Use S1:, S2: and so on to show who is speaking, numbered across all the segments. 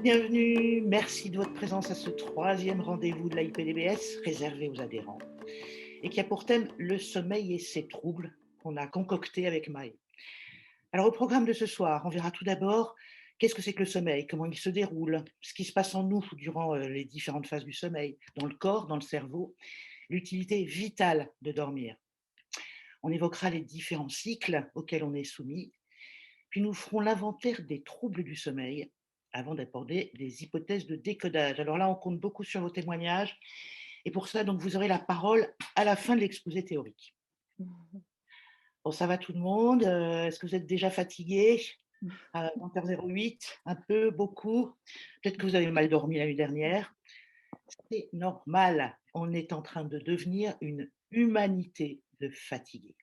S1: Bienvenue, merci de votre présence à ce troisième rendez-vous de l'AIPDBS réservé aux adhérents et qui a pour thème le sommeil et ses troubles qu'on a concocté avec Maë. Alors au programme de ce soir, on verra tout d'abord qu'est-ce que c'est que le sommeil, comment il se déroule, ce qui se passe en nous durant les différentes phases du sommeil, dans le corps, dans le cerveau, l'utilité vitale de dormir. On évoquera les différents cycles auxquels on est soumis, puis nous ferons l'inventaire des troubles du sommeil avant d'aborder des hypothèses de décodage. Alors là, on compte beaucoup sur vos témoignages et pour ça, donc, vous aurez la parole à la fin de l'exposé théorique. Bon, ça va tout le monde? Est-ce que vous êtes déjà fatigué à 20h08? Un peu, beaucoup? Peut-être que vous avez mal dormi la nuit dernière. C'est normal. On est en train de devenir une humanité de fatigués.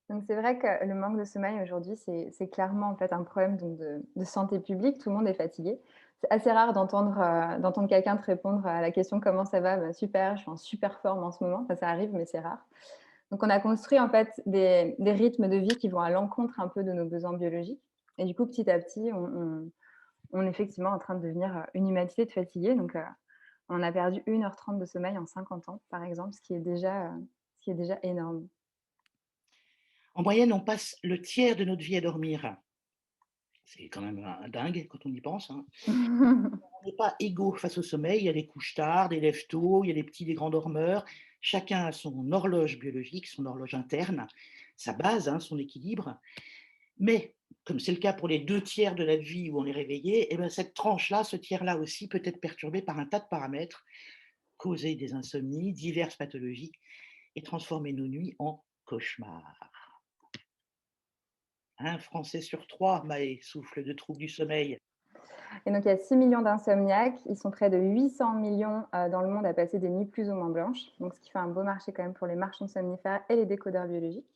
S2: Donc c'est vrai que le manque de sommeil aujourd'hui, c'est clairement en fait un problème donc de santé publique. Tout le monde est fatigué. C'est assez rare d'entendre quelqu'un te répondre à la question: «Comment ça va?» «Bah, super, je suis en super forme en ce moment». Enfin, ça arrive, mais c'est rare. Donc on a construit en fait des rythmes de vie qui vont à l'encontre un peu de nos besoins biologiques et du coup, petit à petit, on est effectivement en train de devenir, une humanité de fatigués. Donc on a perdu 1h30 de sommeil en 50 ans, par exemple, ce qui est déjà énorme.
S1: En moyenne, on passe le tiers de notre vie à dormir. C'est quand même un dingue quand on y pense, hein. On n'est pas égaux face au sommeil. Il y a des couches tard, des lèvres tôt, il y a des petits, des grands dormeurs. Chacun a son horloge biologique, son horloge interne, sa base, hein, son équilibre. Mais, comme c'est le cas pour les 2 tiers de la vie où on est réveillé, eh ben, cette tranche-là, ce tiers-là aussi, peut être perturbé par un tas de paramètres, causer des insomnies, diverses pathologies et transformer nos nuits en cauchemars. Un Français sur 3, Maë, souffle de troubles du sommeil.
S2: Et donc, il y a 6 millions d'insomniaques. Ils sont près de 800 millions dans le monde à passer des nuits plus ou moins blanches. Donc, ce qui fait un beau marché quand même pour les marchands somnifères et les décodeurs biologiques.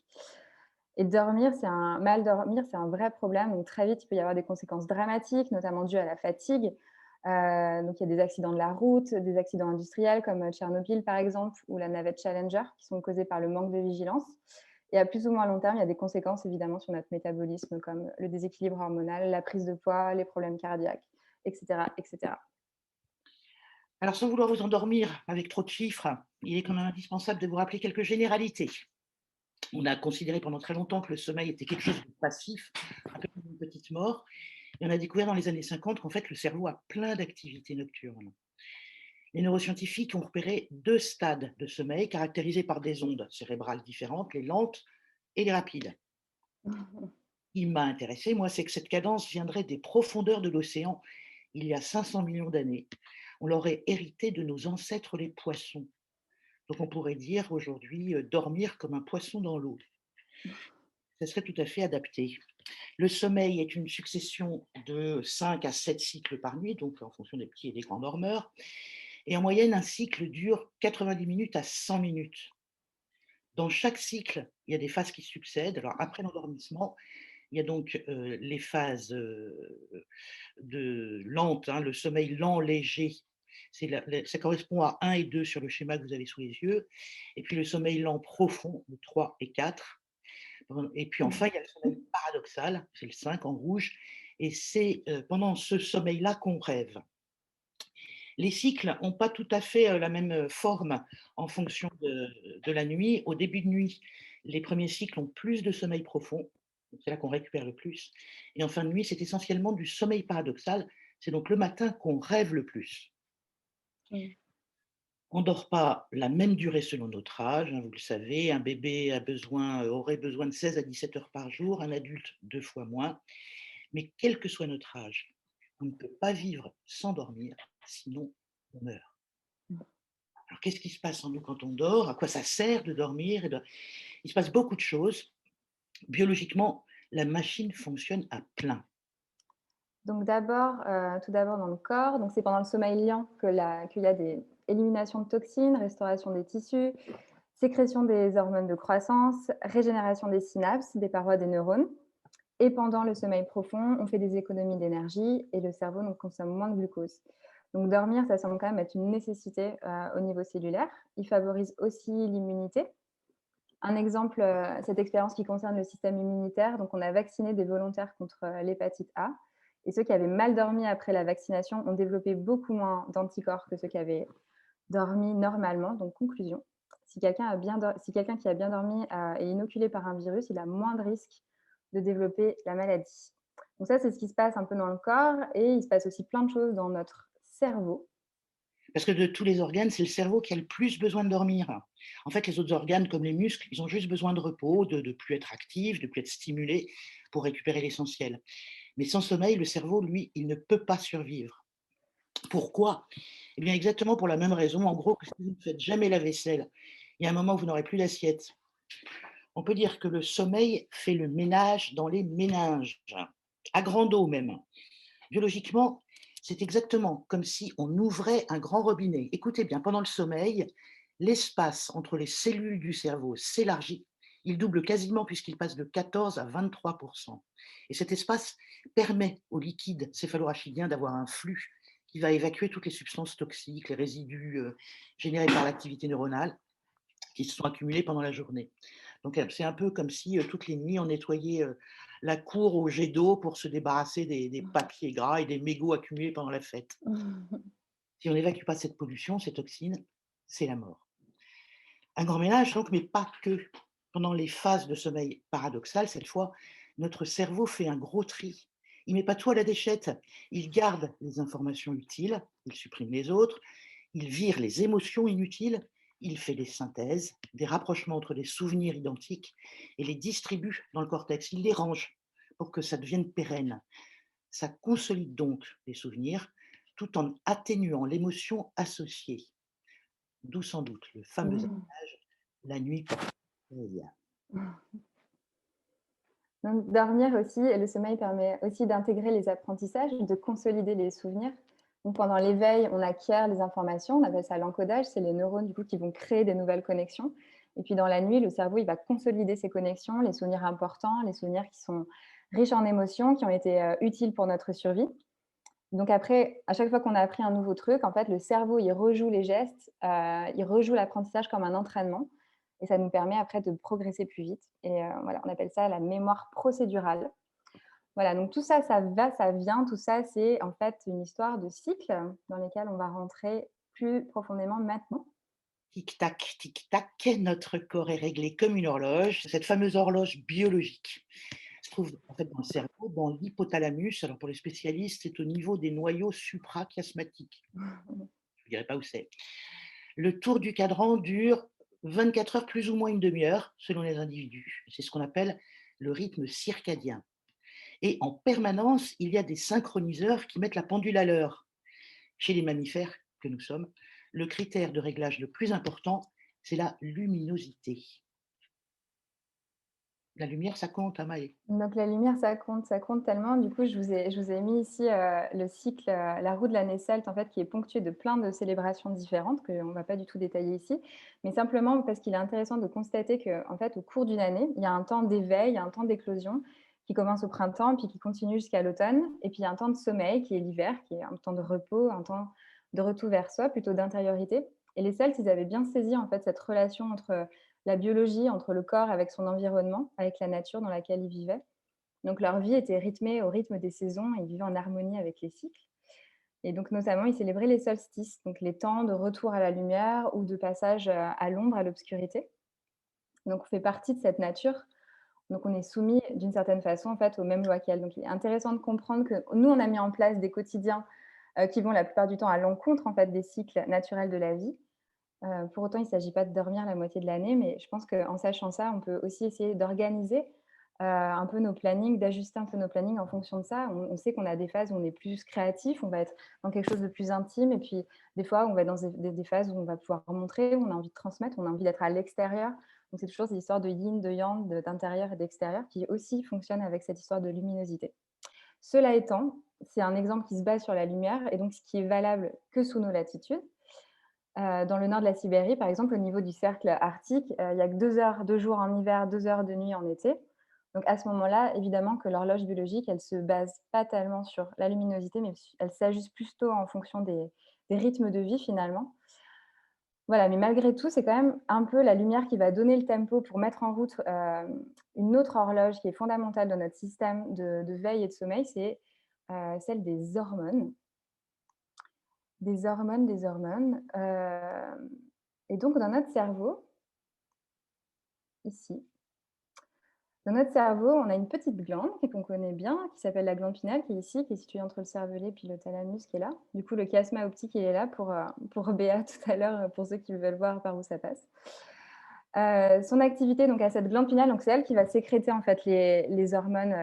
S2: Et mal dormir, c'est un vrai problème. Donc, très vite, il peut y avoir des conséquences dramatiques, notamment dues à la fatigue. Donc, il y a des accidents de la route, des accidents industriels comme Tchernobyl, par exemple, ou la navette Challenger, qui sont causés par le manque de vigilance. Et à plus ou moins long terme, il y a des conséquences évidemment sur notre métabolisme, comme le déséquilibre hormonal, la prise de poids, les problèmes cardiaques, etc., etc.
S1: Alors, sans vouloir vous endormir avec trop de chiffres, il est quand même indispensable de vous rappeler quelques généralités. On a considéré pendant très longtemps que le sommeil était quelque chose de passif, un peu comme une petite mort. Et on a découvert dans les années 50 qu'en fait, le cerveau a plein d'activités nocturnes. Les neuroscientifiques ont repéré 2 stades de sommeil caractérisés par des ondes cérébrales différentes, les lentes et les rapides. Ce qui m'a intéressé, moi, c'est que cette cadence viendrait des profondeurs de l'océan il y a 500 millions d'années. On l'aurait hérité de nos ancêtres les poissons. Donc on pourrait dire aujourd'hui dormir comme un poisson dans l'eau. Ça serait tout à fait adapté. Le sommeil est une succession de 5 à 7 cycles par nuit, donc en fonction des petits et des grands dormeurs. Et en moyenne, un cycle dure 90 minutes à 100 minutes. Dans chaque cycle, il y a des phases qui succèdent. Alors après l'endormissement, il y a donc les phases lentes, hein, le sommeil lent, léger. Ça correspond à 1 et 2 sur le schéma que vous avez sous les yeux. Et puis le sommeil lent profond, le 3 et 4. Et puis enfin, il y a le sommeil paradoxal, c'est le 5 en rouge, et c'est pendant ce sommeil-là qu'on rêve. Les cycles n'ont pas tout à fait la même forme en fonction de la nuit. Au début de nuit, les premiers cycles ont plus de sommeil profond, c'est là qu'on récupère le plus. Et en fin de nuit, c'est essentiellement du sommeil paradoxal, c'est donc le matin qu'on rêve le plus.
S2: Mmh.
S1: On ne dort pas la même durée selon notre âge, hein, vous le savez. Un bébé aurait besoin de 16 à 17 heures par jour, un adulte 2 fois moins. Mais quel que soit notre âge, on ne peut pas vivre sans dormir, sinon on meurt. Alors qu'est-ce qui se passe en nous quand on dort? À quoi ça sert de dormir? Eh ben, il se passe beaucoup de choses. Biologiquement, la machine fonctionne à plein.
S2: Donc tout d'abord dans le corps, donc c'est pendant le sommeil lent qu'il y a des éliminations de toxines, restauration des tissus, sécrétion des hormones de croissance, régénération des synapses, des parois des neurones. Et pendant le sommeil profond, on fait des économies d'énergie et le cerveau donc consomme moins de glucose. Donc dormir, ça semble quand même être une nécessité au niveau cellulaire. Il favorise aussi l'immunité. Un exemple, cette expérience qui concerne le système immunitaire, donc on a vacciné des volontaires contre l'hépatite A Et ceux qui avaient mal dormi après la vaccination ont développé beaucoup moins d'anticorps que ceux qui avaient dormi normalement. Donc, conclusion, si quelqu'un qui a bien dormi est inoculé par un virus, il a moins de risques de développer la maladie. Donc ça, c'est ce qui se passe un peu dans le corps et il se passe aussi plein de choses dans notre cerveau.
S1: Parce que de tous les organes, c'est le cerveau qui a le plus besoin de dormir. En fait, les autres organes, comme les muscles, ils ont juste besoin de repos, de plus être actifs, de plus être stimulés pour récupérer l'essentiel. Mais sans sommeil, le cerveau, lui, il ne peut pas survivre. Pourquoi? Eh bien, exactement pour la même raison, en gros, que si vous ne faites jamais la vaisselle, il y a un moment où vous n'aurez plus d'assiette. On peut dire que le sommeil fait le ménage dans les méninges, à grande eau même. Biologiquement, c'est exactement comme si on ouvrait un grand robinet. Écoutez bien, pendant le sommeil, l'espace entre les cellules du cerveau s'élargit. Il double quasiment puisqu'il passe de 14 à 23. Et cet espace permet au liquide céphalorachidien d'avoir un flux qui va évacuer toutes les substances toxiques, les résidus générés par l'activité neuronale qui se sont accumulés pendant la journée. Donc, c'est un peu comme si toutes les nuits, on nettoyait la cour au jet d'eau pour se débarrasser des papiers gras et des mégots accumulés pendant la fête. Si on n'évacue pas cette pollution, ces toxines, c'est la mort. Un grand ménage, donc, mais pas que. Pendant les phases de sommeil paradoxal, cette fois, notre cerveau fait un gros tri. Il ne met pas tout à la déchette. Il garde les informations utiles, il supprime les autres, il vire les émotions inutiles, il fait des synthèses, des rapprochements entre des souvenirs identiques et les distribue dans le cortex. Il les range pour que ça devienne pérenne. Ça consolide donc les souvenirs tout en atténuant l'émotion associée. D'où sans doute le fameux adage la nuit porte-veille.
S2: Donc, dormir aussi, et le sommeil permet aussi d'intégrer les apprentissages, de consolider les souvenirs. Donc, pendant l'éveil, on acquiert les informations, on appelle ça l'encodage, c'est les neurones du coup qui vont créer des nouvelles connexions. Et puis dans la nuit, le cerveau, il va consolider ces connexions, les souvenirs importants, les souvenirs qui sont riches en émotions, qui ont été utiles pour notre survie. Donc après, à chaque fois qu'on a appris un nouveau truc, en fait, le cerveau, il rejoue les gestes, il rejoue l'apprentissage comme un entraînement et ça nous permet après de progresser plus vite et voilà, on appelle ça la mémoire procédurale. Voilà, donc tout ça, ça va, ça vient, tout ça, c'est en fait une histoire de cycle dans lesquels on va rentrer plus profondément maintenant.
S1: Tic-tac, tic-tac, notre corps est réglé comme une horloge, cette fameuse horloge biologique se trouve en fait dans le cerveau, dans l'hypothalamus. Alors pour les spécialistes, c'est au niveau des noyaux suprachiasmatiques. Je ne dirai pas où c'est. Le tour du cadran dure 24 heures plus ou moins une demi-heure selon les individus. C'est ce qu'on appelle le rythme circadien. Et en permanence, il y a des synchroniseurs qui mettent la pendule à l'heure. Chez les mammifères que nous sommes, le critère de réglage le plus important, c'est la luminosité. La lumière, ça compte, hein, Maë?
S2: Donc la lumière, ça compte tellement. Du coup, je vous ai mis ici, le cycle, la roue de l'année celte, en fait, qui est ponctué de plein de célébrations différentes qu'on ne va pas du tout détailler ici. Mais simplement parce qu'il est intéressant de constater qu'en fait, au cours d'une année, il y a un temps d'éveil, il y a un temps d'éclosion qui commence au printemps, puis qui continue jusqu'à l'automne. Et puis il y a un temps de sommeil qui est l'hiver, qui est un temps de repos, un temps de retour vers soi, plutôt d'intériorité. Et les Celtes, ils avaient bien saisi, en fait, cette relation entre la biologie, entre le corps avec son environnement, avec la nature dans laquelle ils vivaient. Donc leur vie était rythmée au rythme des saisons et ils vivaient en harmonie avec les cycles. Et donc notamment, ils célébraient les solstices, donc les temps de retour à la lumière ou de passage à l'ombre, à l'obscurité. Donc on fait partie de cette nature. Donc on est soumis d'une certaine façon en fait aux mêmes lois qu'elle. Donc il est intéressant de comprendre que nous, on a mis en place des quotidiens qui vont la plupart du temps à l'encontre en fait des cycles naturels de la vie. Pour autant, il ne s'agit pas de dormir la moitié de l'année, mais je pense qu'en sachant ça, on peut aussi essayer d'organiser, un peu nos plannings, d'ajuster un peu nos plannings en fonction de ça. On sait qu'on a des phases où on est plus créatif, on va être dans quelque chose de plus intime et puis des fois, on va être dans des phases où on va pouvoir montrer, où on a envie de transmettre, on a envie d'être à l'extérieur. Donc c'est toujours ces histoires de yin, de yang, d'intérieur et d'extérieur qui aussi fonctionnent avec cette histoire de luminosité. Cela étant, c'est un exemple qui se base sur la lumière et donc ce qui est valable que sous nos latitudes. Dans le nord de la Sibérie, par exemple, au niveau du cercle arctique, il y a que 2 heures de jour en hiver, 2 heures de nuit en été. Donc à ce moment-là, évidemment que l'horloge biologique, elle se base pas tellement sur la luminosité, mais elle s'ajuste plutôt en fonction des rythmes de vie finalement. Voilà, mais malgré tout, c'est quand même un peu la lumière qui va donner le tempo pour mettre en route, une autre horloge qui est fondamentale dans notre système de veille et de sommeil, c'est celle des hormones. Des hormones, des hormones. Et donc dans notre cerveau, ici, dans notre cerveau, on a une petite glande qu'on connaît bien, qui s'appelle la glande pinale, qui est ici, qui est située entre le cervelet puis le thalamus qui est là. Du coup, le chiasma optique, il est là pour Béa tout à l'heure, pour ceux qui veulent voir par où ça passe. Son activité donc à cette glande pinale, donc c'est elle qui va sécréter en fait les hormones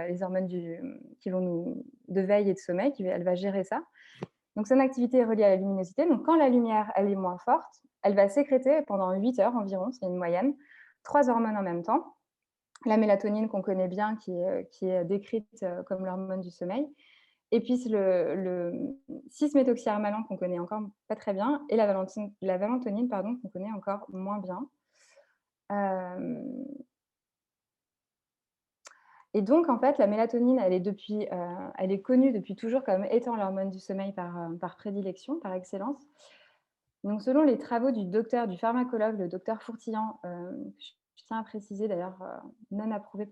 S2: qui vont nous de veille et de sommeil, elle va gérer ça. Donc son activité est reliée à la luminosité. Donc quand la lumière elle est moins forte, elle va sécréter pendant 8 heures environ, c'est une moyenne, 3 hormones en même temps. La mélatonine qu'on connaît bien, qui est décrite comme l'hormone du sommeil. Et puis le 6-méthoxyharmalan qu'on connaît encore pas très bien, et la valentonine pardon, qu'on connaît encore moins bien. Et donc, en fait, la mélatonine, elle est connue depuis toujours comme étant l'hormone du sommeil par prédilection, par excellence. Donc, selon les travaux du pharmacologue, le docteur Fourtillan, je tiens à préciser d'ailleurs, non approuvé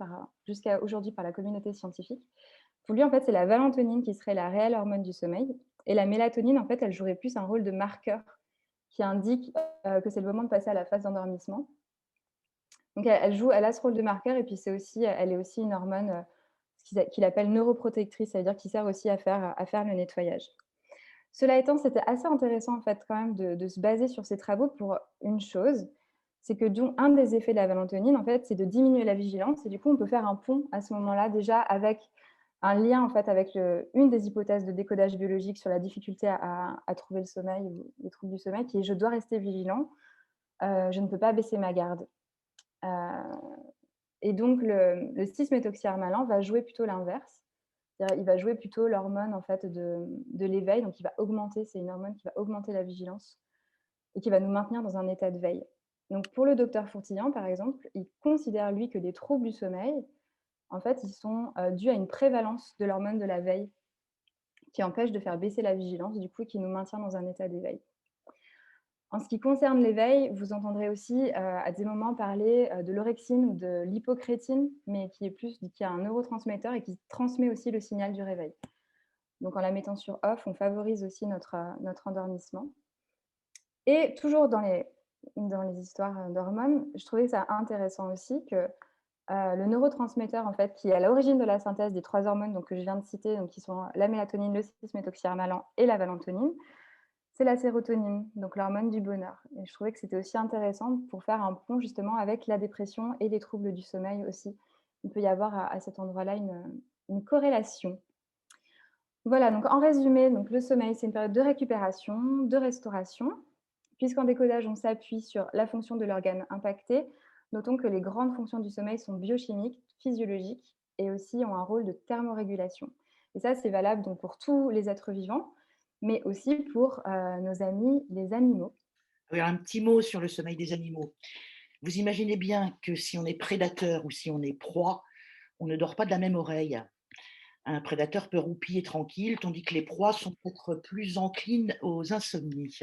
S2: jusqu'à aujourd'hui par la communauté scientifique. Pour lui, en fait, c'est la valentonine qui serait la réelle hormone du sommeil. Et la mélatonine, en fait, elle jouerait plus un rôle de marqueur qui indique que c'est le moment de passer à la phase d'endormissement. Donc elle a ce rôle de marqueur et puis elle est aussi une hormone, qu'il appelle neuroprotectrice, ça veut dire qui sert aussi à faire le nettoyage. Cela étant, c'était assez intéressant en fait quand même de se baser sur ces travaux pour une chose, c'est que un des effets de la mélatonine en fait, c'est de diminuer la vigilance et du coup, on peut faire un pont à ce moment-là déjà avec un lien en fait avec une des hypothèses de décodage biologique sur la difficulté à trouver le sommeil ou les troubles du sommeil qui est: «Je dois rester vigilant, je ne peux pas baisser ma garde». Et donc le 6-méthoxyharmalan va jouer plutôt l'inverse. C'est-à-dire, il va jouer plutôt l'hormone en fait de l'éveil, donc il va augmenter, c'est une hormone qui va augmenter la vigilance et qui va nous maintenir dans un état de veille. Donc pour le docteur Fourtillan, par exemple, il considère lui que les troubles du sommeil, en fait, ils sont dus à une prévalence de l'hormone de la veille qui empêche de faire baisser la vigilance, du coup, qui nous maintient dans un état d'éveil. En ce qui concerne l'éveil, vous entendrez aussi à des moments parler de l'orexine ou de l'hypocrétine, mais qui est un neurotransmetteur et qui transmet aussi le signal du réveil. Donc en la mettant sur off, on favorise aussi notre endormissement. Et toujours dans les histoires d'hormones, je trouvais ça intéressant aussi que le neurotransmetteur en fait, qui est à l'origine de la synthèse des 3 hormones donc, que je viens de citer, donc, qui sont la mélatonine, le 6-méthoxyharmalan et la valentonine, c'est la sérotonine, donc l'hormone du bonheur. Et je trouvais que c'était aussi intéressant pour faire un pont justement avec la dépression et les troubles du sommeil aussi. Il peut y avoir à cet endroit-là une corrélation. Voilà, donc en résumé, donc le sommeil, c'est une période de récupération, de restauration. Puisqu'en décodage, on s'appuie sur la fonction de l'organe impacté, notons que les grandes fonctions du sommeil sont biochimiques, physiologiques et aussi ont un rôle de thermorégulation. Et ça, c'est valable donc pour tous les êtres vivants, mais aussi pour nos amis, les animaux.
S1: Alors, un petit mot sur le sommeil des animaux. Vous imaginez bien que si on est prédateur ou si on est proie, on ne dort pas de la même oreille. Un prédateur peut roupiller tranquille, tandis que les proies sont peut-être plus enclines aux insomnies.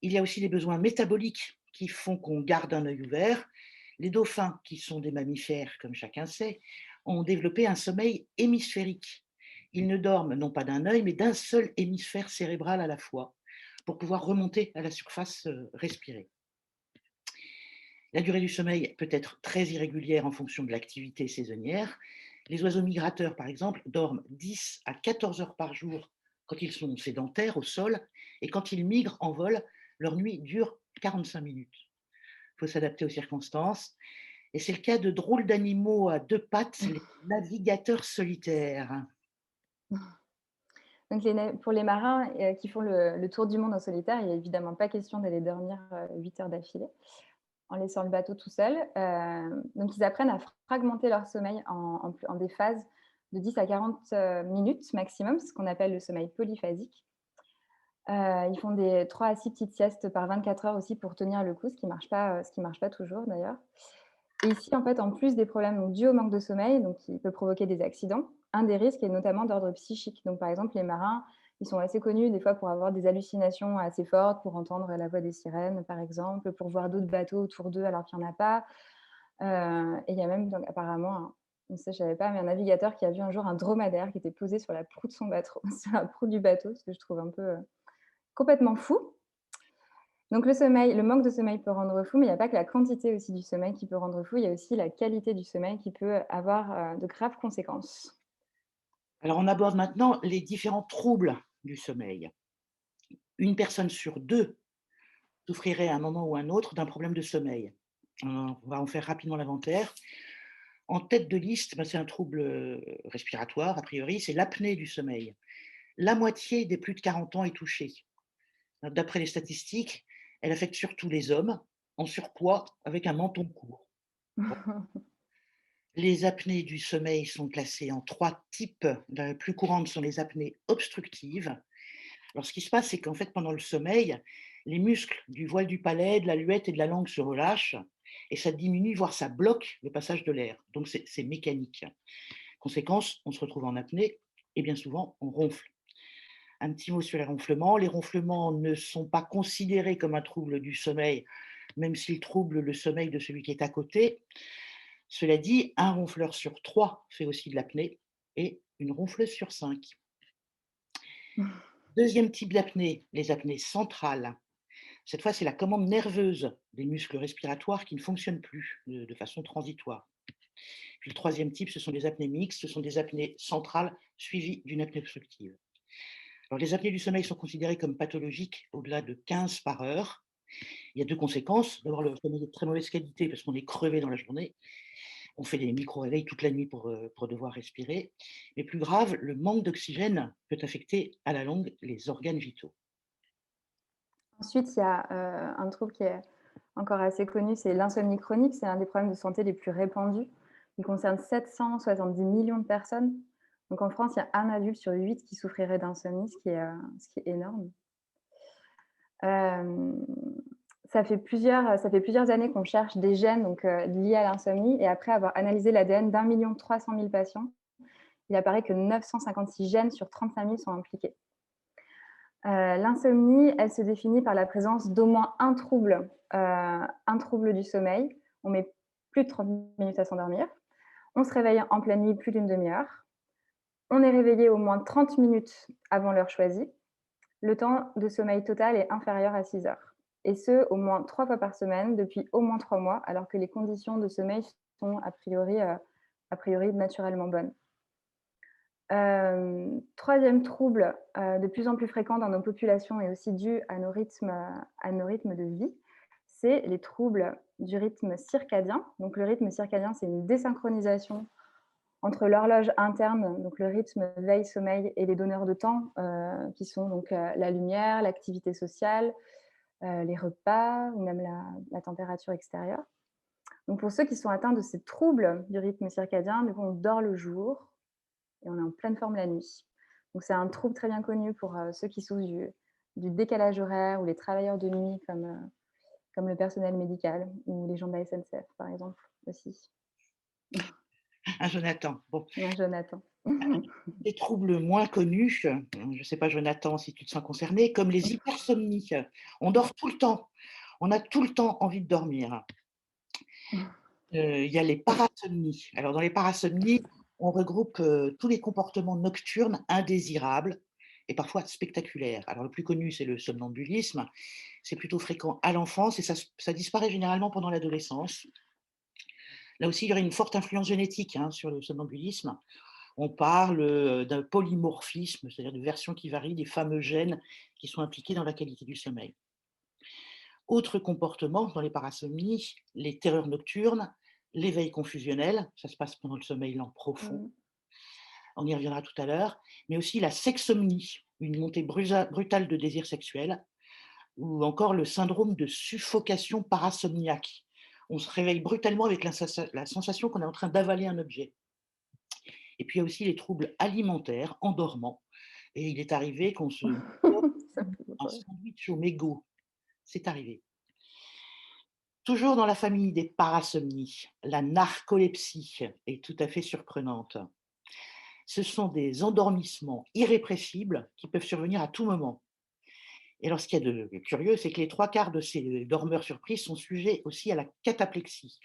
S1: Il y a aussi les besoins métaboliques qui font qu'on garde un œil ouvert. Les dauphins, qui sont des mammifères, comme chacun sait, ont développé un sommeil hémisphérique. Ils ne dorment non pas d'un œil, mais d'un seul hémisphère cérébral à la fois, pour pouvoir remonter à la surface respirée. La durée du sommeil peut être très irrégulière en fonction de l'activité saisonnière. Les oiseaux migrateurs, par exemple, dorment 10 à 14 heures par jour quand ils sont sédentaires au sol, et quand ils migrent en vol, leur nuit dure 45 minutes. Il faut s'adapter aux circonstances. Et c'est le cas de drôles d'animaux à 2 pattes, les navigateurs solitaires.
S2: Donc pour les marins qui font le tour du monde en solitaire, il n'est évidemment pas question d'aller dormir 8 heures d'affilée en laissant le bateau tout seul. Donc ils apprennent à fragmenter leur sommeil en des phases de 10 à 40 minutes maximum, ce qu'on appelle le sommeil polyphasique. Ils font des 3 à 6 petites siestes par 24 heures aussi pour tenir le coup, ce qui marche pas toujours d'ailleurs. Et ici, en fait, en plus des problèmes donc, dus au manque de sommeil, donc qui peut provoquer des accidents, un des risques est notamment d'ordre psychique. Donc, par exemple, les marins, ils sont assez connus des fois pour avoir des hallucinations assez fortes, pour entendre la voix des sirènes, par exemple, pour voir d'autres bateaux autour d'eux alors qu'il n'y en a pas. Et il y a même donc, apparemment Donc ça, je savais pas, mais un navigateur qui a vu un jour un dromadaire qui était posé sur la proue de son bateau, sur la proue du bateau, ce que je trouve un peu, complètement fou. Donc le sommeil, le manque de sommeil peut rendre fou, mais il y a pas que la quantité aussi du sommeil qui peut rendre fou, il y a aussi la qualité du sommeil qui peut avoir, de graves conséquences.
S1: Alors, on aborde maintenant les différents troubles du sommeil. Une personne sur 2 souffrirait à un moment ou un autre d'un problème de sommeil. On va en faire rapidement l'inventaire. En tête de liste, c'est un trouble, respiratoire a priori, c'est l'apnée du sommeil. La moitié des plus de 40 ans est touchée. D'après les statistiques, elle affecte surtout les hommes en surpoids avec un menton court. Les apnées du sommeil sont classées en 3 types. La plus courante sont les apnées obstructives. Alors, ce qui se passe, c'est qu'en fait, pendant le sommeil, les muscles du voile du palais, de la luette et de la langue se relâchent et ça diminue, voire ça bloque le passage de l'air. Donc, c'est mécanique. Conséquence, on se retrouve en apnée et bien souvent, on ronfle. Un petit mot sur les ronflements. Les ronflements ne sont pas considérés comme un trouble du sommeil, même s'ils troublent le sommeil de celui qui est à côté. Cela dit, un ronfleur sur 3 fait aussi de l'apnée et une ronfleuse sur 5. Deuxième type d'apnée, les apnées centrales. Cette fois, c'est la commande nerveuse des muscles respiratoires qui ne fonctionnent plus de façon transitoire. Puis le troisième type, ce sont des apnées mixtes, ce sont des apnées centrales suivies d'une apnée obstructive. Alors, les apnées du sommeil sont considérées comme pathologiques au-delà de 15 par heure. Il y a deux conséquences. D'abord, le sommeil est de très mauvaise qualité parce qu'on est crevé dans la journée. On fait des micro-réveils toute la nuit pour devoir respirer. Mais plus grave, le manque d'oxygène peut affecter à la longue les organes vitaux.
S2: Ensuite, il y a, un trouble qui est encore assez connu, c'est l'insomnie chronique. C'est un des problèmes de santé les plus répandus. Il concerne 770 millions de personnes. Donc en France, il y a un adulte sur 8 qui souffrirait d'insomnie, ce qui est énorme. Hem, ça fait plusieurs années qu'on cherche des gènes donc liés à l'insomnie et après avoir analysé l'ADN d'1 300 000 patients, il apparaît que 956 gènes sur 35 000 sont impliqués. L'insomnie, elle se définit par la présence d'au moins un trouble du sommeil. On met plus de 30 minutes à s'endormir. On se réveille en pleine nuit plus d'une demi-heure. On est réveillé au moins 30 minutes avant l'heure choisie. Le temps de sommeil total est inférieur à 6 heures. Et ce, au moins 3 fois par semaine, depuis au moins 3 mois, alors que les conditions de sommeil sont a priori naturellement bonnes. 3e trouble, de plus en plus fréquent dans nos populations et aussi dû à nos rythmes de vie, c'est les troubles du rythme circadien. Donc le rythme circadien, c'est une désynchronisation entre l'horloge interne, donc le rythme veille-sommeil et les donneurs de temps, qui sont donc, la lumière, l'activité sociale, les repas ou même la température extérieure. Donc pour ceux qui sont atteints de ces troubles du rythme circadien, du coup, on dort le jour et on est en pleine forme la nuit. Donc c'est un trouble très bien connu pour, ceux qui souffrent du décalage horaire ou les travailleurs de nuit comme le personnel médical ou les gens de la SNCF, par exemple, aussi.
S1: Ah, Jonathan, bon,
S2: Il y a un Jonathan.
S1: des troubles moins connus, je ne sais pas Jonathan si tu te sens concerné, comme les hypersomnies. On dort tout le temps, on a tout le temps envie de dormir. Il y a les parasomnies. Alors dans les parasomnies, on regroupe, tous les comportements nocturnes indésirables et parfois spectaculaires. Alors le plus connu, c'est le somnambulisme. C'est plutôt fréquent à l'enfance et ça disparaît généralement pendant l'adolescence. Là aussi, il y aurait une forte influence génétique, hein, sur le somnambulisme. On parle, d'un polymorphisme, c'est-à-dire de versions qui varient des fameux gènes qui sont impliqués dans la qualité du sommeil. Autre comportement dans les parasomnies, les terreurs nocturnes, l'éveil confusionnel, ça se passe pendant le sommeil lent profond,
S2: Mmh.
S1: on y reviendra tout à l'heure, mais aussi la sexsomnie, une montée brutale de désir sexuel, ou encore le syndrome de suffocation parasomniaque. On se réveille brutalement avec la sensation qu'on est en train d'avaler un objet. Et puis il y a aussi les troubles alimentaires en dormant. Et il est arrivé qu'on se
S2: Ça me fait
S1: un
S2: beaucoup rire.
S1: sandwich au mégot. C'est arrivé. Toujours dans la famille des parasomnies, la narcolepsie est tout à fait surprenante. Ce sont des endormissements irrépressibles qui peuvent survenir à tout moment. Et alors, ce qu'il y a de curieux, c'est que les 3 quarts de ces dormeurs surprises sont sujets aussi à la cataplexie,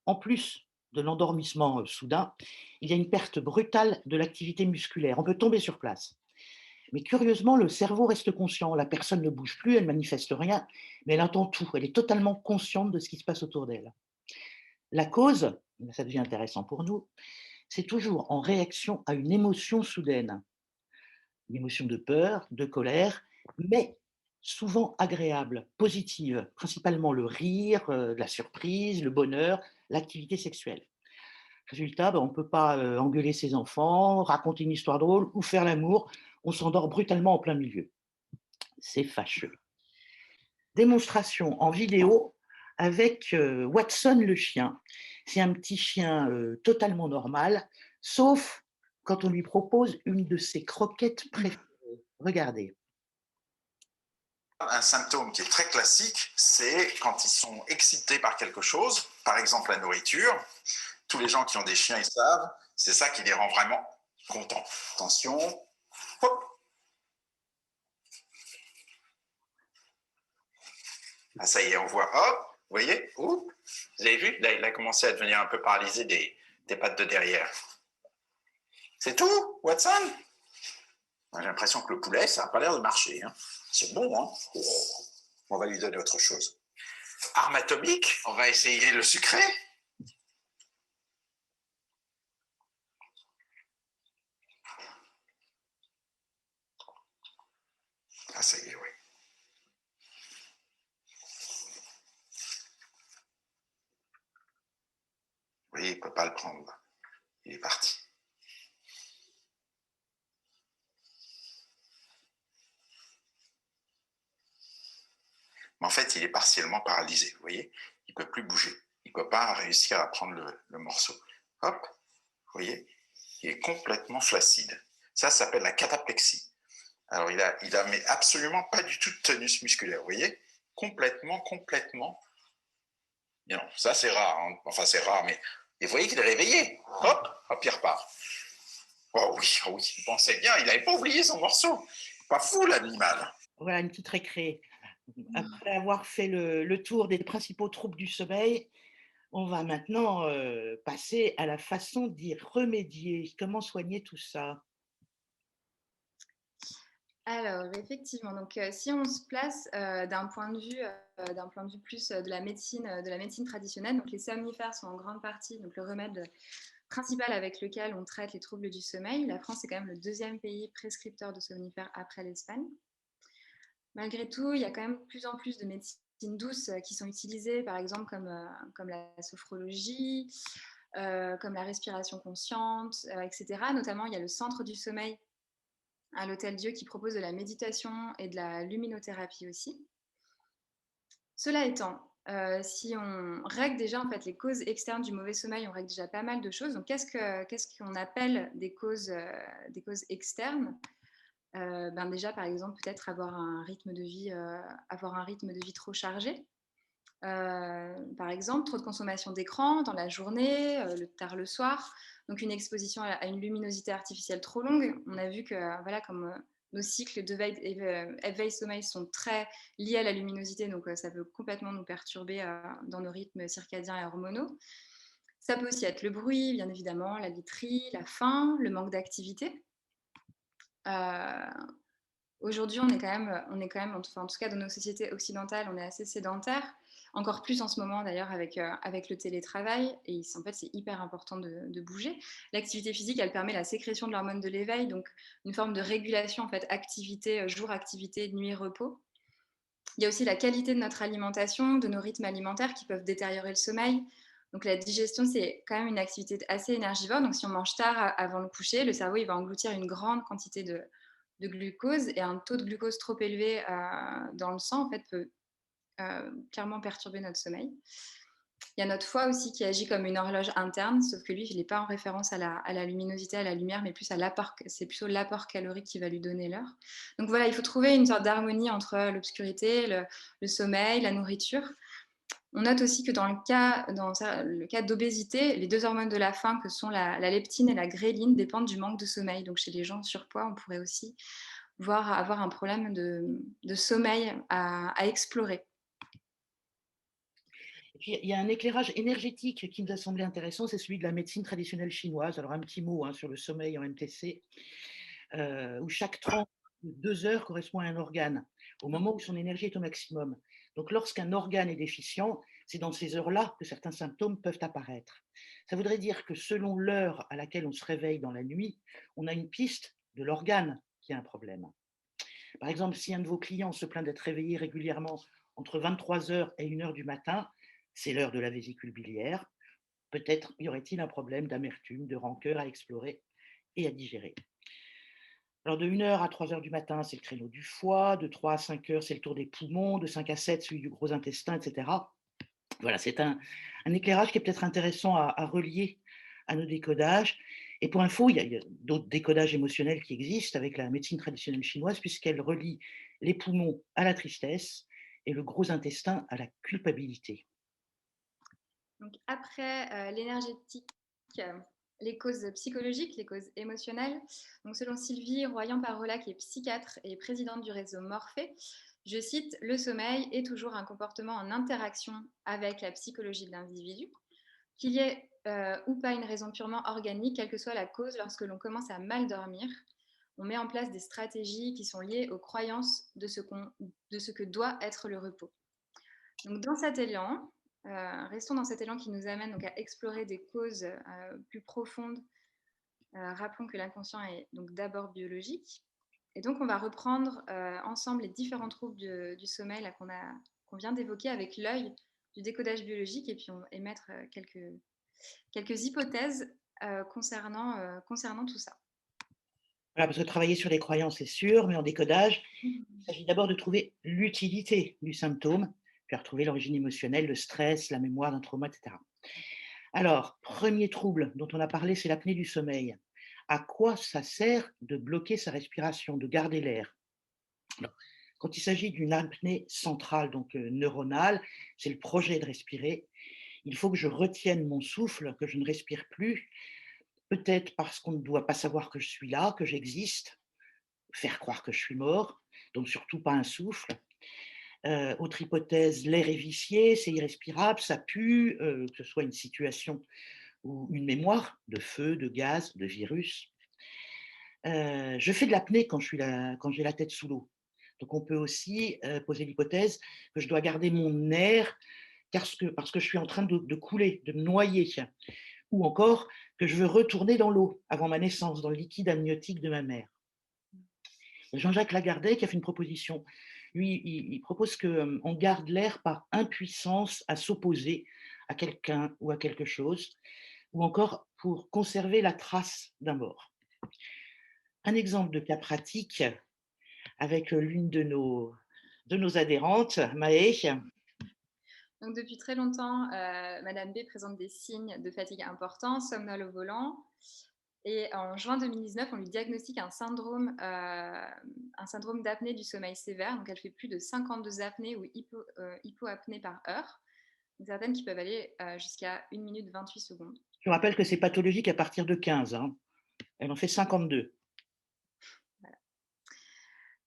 S1: en plus de l'endormissement soudain, il y a une perte brutale de l'activité musculaire. On peut tomber sur place. Mais curieusement, le cerveau reste conscient. La personne ne bouge plus, elle manifeste rien, mais elle entend tout. Elle est totalement consciente de ce qui se passe autour d'elle. La cause, ça devient intéressant pour nous, c'est toujours en réaction à une émotion soudaine. Une émotion de peur, de colère, mais souvent agréable, positive, principalement le rire, la surprise, le bonheur, l'activité sexuelle. Résultat, on ne peut pas engueuler ses enfants, raconter une histoire drôle ou faire l'amour. On s'endort brutalement en plein milieu. C'est fâcheux. Démonstration en vidéo avec Watson le chien. C'est un petit chien totalement normal, sauf quand on lui propose une de ses croquettes préférées. Regardez.
S3: Un symptôme qui est très classique, c'est quand ils sont excités par quelque chose, par exemple la nourriture. Tous les gens qui ont des chiens, ils savent, c'est ça qui les rend vraiment contents. Attention, hop. Ah, ça y est, on voit, hop, vous voyez, vous avez vu, là, il a commencé à devenir un peu paralysé des pattes de derrière. C'est tout, Watson? J'ai l'impression que le poulet, ça n'a pas l'air de marcher. Hein. C'est bon, hein? Oh, on va lui donner autre chose. Arme atomique, on va essayer le sucré. Ah, ça y est, oui. Vous voyez, il ne peut pas le prendre. Il est parti. Mais en fait, il est partiellement paralysé, vous voyez. Il ne peut plus bouger. Il ne peut pas réussir à prendre le morceau. Hop, vous voyez, il est complètement flaccide. Ça s'appelle la cataplexie. Alors, il a mais absolument pas du tout de tonus musculaire, vous voyez. Complètement. Non, ça c'est rare. Hein. Enfin, c'est rare, mais... Et vous voyez qu'il est réveillé. Hop, il repart. Oh oui, il pensait bien, il n'avait pas oublié son morceau. Pas fou, l'animal.
S1: Voilà une petite récré. Après avoir fait le tour des principaux troubles du sommeil, on va maintenant passer à la façon d'y remédier. Comment soigner tout ça?
S2: Alors, effectivement, donc si on se place d'un point de vue plus de la médecine traditionnelle, donc les somnifères sont en grande partie donc le remède principal avec lequel on traite les troubles du sommeil. La France est quand même le deuxième pays prescripteur de somnifères après l'Espagne. Malgré tout, il y a quand même de plus en plus de médecines douces qui sont utilisées, par exemple comme la sophrologie, comme la respiration consciente, etc. Notamment, il y a le Centre du sommeil à l'Hôtel Dieu qui propose de la méditation et de la luminothérapie aussi. Cela étant, si on règle déjà en fait les causes externes du mauvais sommeil, on règle déjà pas mal de choses. Donc qu'est-ce qu'on appelle des causes externes? Déjà par exemple peut-être avoir un rythme de vie trop chargé. Par exemple, trop de consommation d'écran dans la journée, tard le soir, donc une exposition à une luminosité artificielle trop longue. On a vu que comme nos cycles de éveil-sommeil sont très liés à la luminosité, donc ça peut complètement nous perturber dans nos rythmes circadiens et hormonaux. Ça peut aussi être le bruit, bien évidemment, la literie, la faim, le manque d'activité. Aujourd'hui, on est quand même en tout cas dans nos sociétés occidentales, on est assez sédentaires, encore plus en ce moment d'ailleurs avec le télétravail. Et en fait, c'est hyper important de bouger. L'activité physique, elle permet la sécrétion de l'hormone de l'éveil, donc une forme de régulation en fait, activité, jour, activité, nuit, repos. Il y a aussi la qualité de notre alimentation, de nos rythmes alimentaires qui peuvent détériorer le sommeil. Donc la digestion, c'est quand même une activité assez énergivore. Donc si on mange tard avant le coucher, le cerveau il va engloutir une grande quantité de glucose et un taux de glucose trop élevé dans le sang en fait, peut clairement perturber notre sommeil. Il y a notre foie aussi qui agit comme une horloge interne, sauf que lui, il n'est pas en référence à la luminosité, à la lumière, mais plus à l'apport, c'est plutôt l'apport calorique qui va lui donner l'heure. Donc voilà, il faut trouver une sorte d'harmonie entre l'obscurité, le sommeil, la nourriture. On note aussi que dans le cas d'obésité, les deux hormones de la faim, que sont la leptine et la gréline, dépendent du manque de sommeil. Donc chez les gens en surpoids, on pourrait aussi avoir un problème de sommeil à explorer.
S1: puis, il y a un éclairage énergétique qui nous a semblé intéressant, c'est celui de la médecine traditionnelle chinoise. Alors, un petit mot sur le sommeil en MTC, où chaque tranche de 2 heures correspond à un organe, au moment où son énergie est au maximum. Donc, lorsqu'un organe est déficient, c'est dans ces heures-là que certains symptômes peuvent apparaître. Ça voudrait dire que selon l'heure à laquelle on se réveille dans la nuit, on a une piste de l'organe qui a un problème. Par exemple, si un de vos clients se plaint d'être réveillé régulièrement entre 23 heures et 1 heure du matin, c'est l'heure de la vésicule biliaire, peut-être y aurait-il un problème d'amertume, de rancœur à explorer et à digérer. Alors de 1 heure à 3 heures du matin, c'est le créneau du foie, de 3 à 5 heures, c'est le tour des poumons, de 5 à 7, celui du gros intestin, etc. Voilà, c'est un éclairage qui est peut-être intéressant à relier à nos décodages. Et pour info, il y a d'autres décodages émotionnels qui existent avec la médecine traditionnelle chinoise, puisqu'elle relie les poumons à la tristesse et le gros intestin à la culpabilité.
S2: Donc après l'énergétique, les causes psychologiques, les causes émotionnelles. Donc selon Sylvie Royan-Parola, qui est psychiatre et présidente du réseau Morphée, je cite, le sommeil est toujours un comportement en interaction avec la psychologie de l'individu. Qu'il y ait ou pas une raison purement organique, quelle que soit la cause, lorsque l'on commence à mal dormir, on met en place des stratégies qui sont liées aux croyances de ce que doit être le repos. Donc dans cet élan, restons dans cet élan qui nous amène donc à explorer des causes plus profondes. Rappelons que l'inconscient est donc d'abord biologique. Et donc on va reprendre ensemble les différents troubles du sommeil qu'on vient d'évoquer avec l'œil du décodage biologique et puis émettre quelques hypothèses concernant tout ça.
S1: Voilà, parce que travailler sur les croyances, c'est sûr, mais en décodage, il s'agit d'abord de trouver l'utilité du symptôme, puis retrouver l'origine émotionnelle, le stress, la mémoire d'un trauma, etc. Alors, premier trouble dont on a parlé, c'est l'apnée du sommeil. À quoi ça sert de bloquer sa respiration, de garder l'air? Quand il s'agit d'une apnée centrale, donc neuronale, c'est le projet de respirer. Il faut que je retienne mon souffle, que je ne respire plus, peut-être parce qu'on ne doit pas savoir que je suis là, que j'existe, faire croire que je suis mort, donc surtout pas un souffle. Autre hypothèse, l'air est vicié, c'est irrespirable, ça pue, que ce soit une situation ou une mémoire de feu, de gaz, de virus. Je fais de l'apnée quand j'ai la tête sous l'eau. Donc on peut aussi poser l'hypothèse que je dois garder mon air parce que je suis en train de couler, de me noyer. Ou encore que je veux retourner dans l'eau avant ma naissance, dans le liquide amniotique de ma mère. Jean-Jacques Lagardet qui a fait une proposition. Lui, il propose qu'on garde l'air par impuissance à s'opposer à quelqu'un ou à quelque chose, ou encore pour conserver la trace d'un mort. Un exemple de cas pratique avec l'une de nos adhérentes, Maë.
S2: Donc depuis très longtemps, Madame B présente des signes de fatigue importants, somnole au volant. Et en juin 2019, on lui diagnostique un syndrome d'apnée du sommeil sévère. Donc elle fait plus de 52 apnées ou hypoapnées par heure. Donc certaines qui peuvent aller jusqu'à 1 minute 28 secondes.
S1: Je rappelle que c'est pathologique à partir de 15. Hein. Elle en fait 52.
S2: Voilà.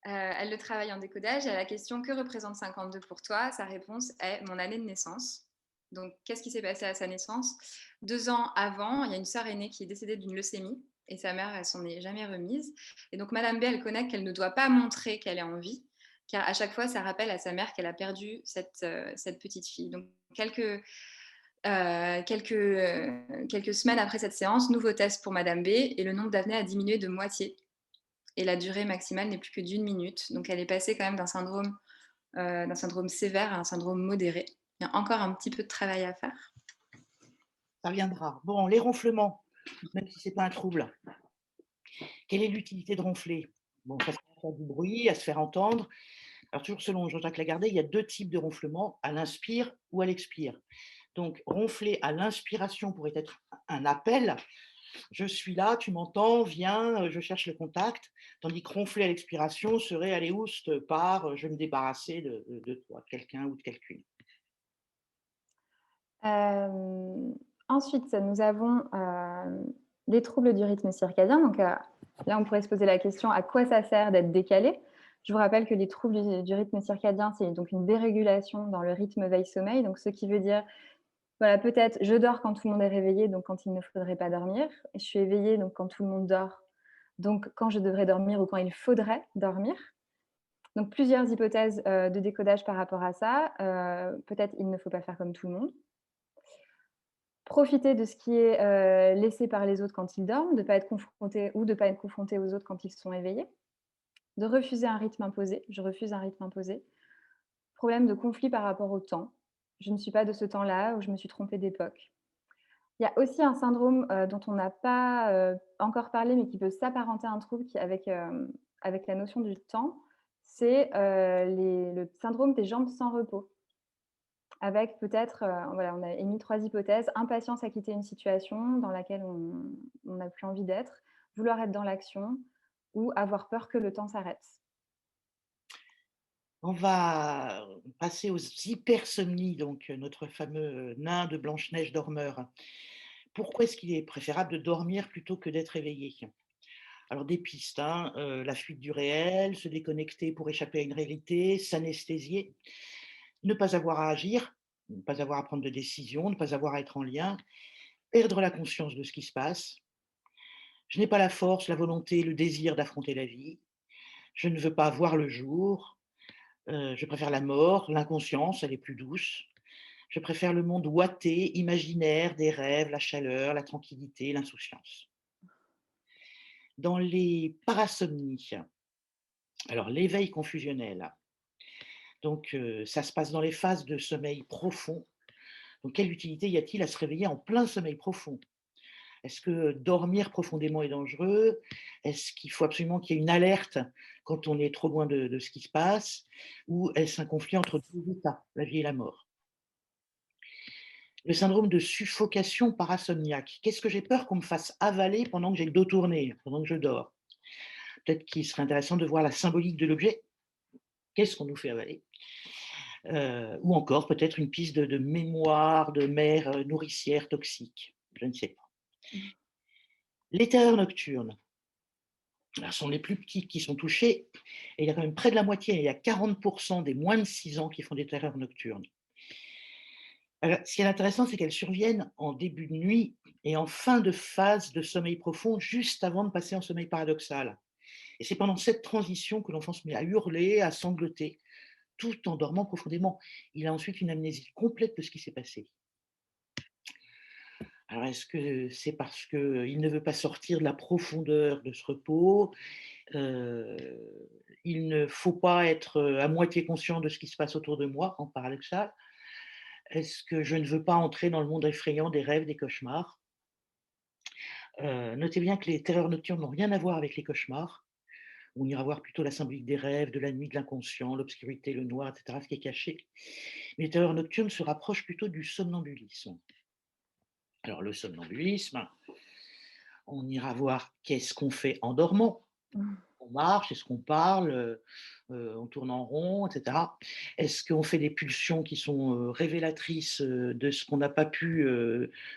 S2: Elle le travaille en décodage. Et à la question « Que représente 52 pour toi ?» sa réponse est « Mon année de naissance ». Donc, qu'est-ce qui s'est passé à sa naissance? 2 ans avant, il y a une sœur aînée qui est décédée d'une leucémie et sa mère, elle s'en est jamais remise. Et donc, Madame B, elle connaît qu'elle ne doit pas montrer qu'elle est en vie, car à chaque fois, ça rappelle à sa mère qu'elle a perdu cette petite fille. Donc, quelques semaines après cette séance, nouveau test pour Madame B et le nombre d'apnées a diminué de moitié. Et la durée maximale n'est plus que d'1 minute. Donc, elle est passée quand même d'un syndrome sévère à un syndrome modéré. Il y a encore un petit peu de travail à faire.
S1: Ça viendra. Bon, les ronflements, même si ce n'est pas un trouble. Quelle est l'utilité de ronfler? Bon, ça sert à faire du bruit, à se faire entendre. Alors, toujours selon Jean-Jacques Lagardet, il y a 2 types de ronflements, à l'inspire ou à l'expire. Donc, ronfler à l'inspiration pourrait être un appel. Je suis là, tu m'entends, viens, je cherche le contact. Tandis que ronfler à l'expiration serait aller ouste par je vais me débarrasser de toi, de quelqu'un ou de quelqu'une.
S2: Ensuite, nous avons les troubles du rythme circadien. Donc là, on pourrait se poser la question à quoi ça sert d'être décalé? Je vous rappelle que les troubles du rythme circadien, c'est donc une dérégulation dans le rythme veille-sommeil. Donc, ce qui veut dire, voilà, peut-être je dors quand tout le monde est réveillé, donc quand il ne faudrait pas dormir. Et je suis éveillée, donc quand tout le monde dort, donc quand je devrais dormir ou quand il faudrait dormir. Donc, plusieurs hypothèses de décodage par rapport à ça. Peut-être il ne faut pas faire comme tout le monde. Profiter de ce qui est laissé par les autres quand ils dorment, de ne pas être confronté ou de ne pas être confronté aux autres quand ils sont éveillés. De refuser un rythme imposé. Je refuse un rythme imposé. Problème de conflit par rapport au temps. Je ne suis pas de ce temps-là ou je me suis trompée d'époque. Il y a aussi un syndrome dont on n'a pas encore parlé, mais qui peut s'apparenter à un trouble avec la notion du temps. C'est le syndrome des jambes sans repos. Avec peut-être, voilà, on a émis 3 hypothèses: impatience à quitter une situation dans laquelle on n'a plus envie d'être, vouloir être dans l'action ou avoir peur que le temps s'arrête.
S1: On va passer aux hypersomnies, donc notre fameux nain de Blanche-Neige dormeur. Pourquoi est-ce qu'il est préférable de dormir plutôt que d'être éveillé? Alors des pistes, hein, la fuite du réel, se déconnecter pour échapper à une réalité, s'anesthésier, ne pas avoir à agir, ne pas avoir à prendre de décision, ne pas avoir à être en lien, perdre la conscience de ce qui se passe. Je n'ai pas la force, la volonté, le désir d'affronter la vie. Je ne veux pas voir le jour. Je préfère la mort, l'inconscience, elle est plus douce. Je préfère le monde ouaté, imaginaire, des rêves, la chaleur, la tranquillité, l'insouciance. Dans les parasomnies, alors l'éveil confusionnel, donc ça se passe dans les phases de sommeil profond. Donc quelle utilité y a-t-il à se réveiller en plein sommeil profond? Est-ce que dormir profondément est dangereux? Est-ce qu'il faut absolument qu'il y ait une alerte quand on est trop loin de ce qui se passe? Ou est-ce un conflit entre deux états, la vie et la mort? Le syndrome de suffocation parasomniaque. Qu'est-ce que j'ai peur qu'on me fasse avaler pendant que j'ai le dos tourné, pendant que je dors? Peut-être qu'il serait intéressant de voir la symbolique de l'objet. Qu'est-ce qu'on nous fait avaler? Ou encore peut-être une piste de mémoire de mère nourricière toxique. Je ne sais pas.
S2: Mmh.
S1: Les terreurs nocturnes. Alors, ce sont les plus petits qui sont touchés, et il y a quand même près de la moitié, il y a 40% des moins de 6 ans qui font des terreurs nocturnes. Alors, ce qui est intéressant, c'est qu'elles surviennent en début de nuit et en fin de phase de sommeil profond, juste avant de passer en sommeil paradoxal. Et c'est pendant cette transition que l'enfant se met à hurler, à sangloter, tout en dormant profondément. Il a ensuite une amnésie complète de ce qui s'est passé. Alors, est-ce que c'est parce qu'il ne veut pas sortir de la profondeur de ce repos? Il ne faut pas être à moitié conscient de ce qui se passe autour de moi, en paradoxal. Est-ce que je ne veux pas entrer dans le monde effrayant des rêves, des cauchemars? Notez bien que les terreurs nocturnes n'ont rien à voir avec les cauchemars. On ira voir plutôt la symbolique des rêves, de la nuit, de l'inconscient, l'obscurité, le noir, etc., ce qui est caché. Mais les terreurs nocturnes se rapprochent plutôt du somnambulisme. Alors le somnambulisme, on ira voir qu'est-ce qu'on fait en dormant.
S2: Mmh.
S1: On marche, est-ce qu'on parle, on tourne en rond, et cetera? Est-ce qu'on fait des pulsions qui sont, révélatrices, de ce qu'on n'a pas pu,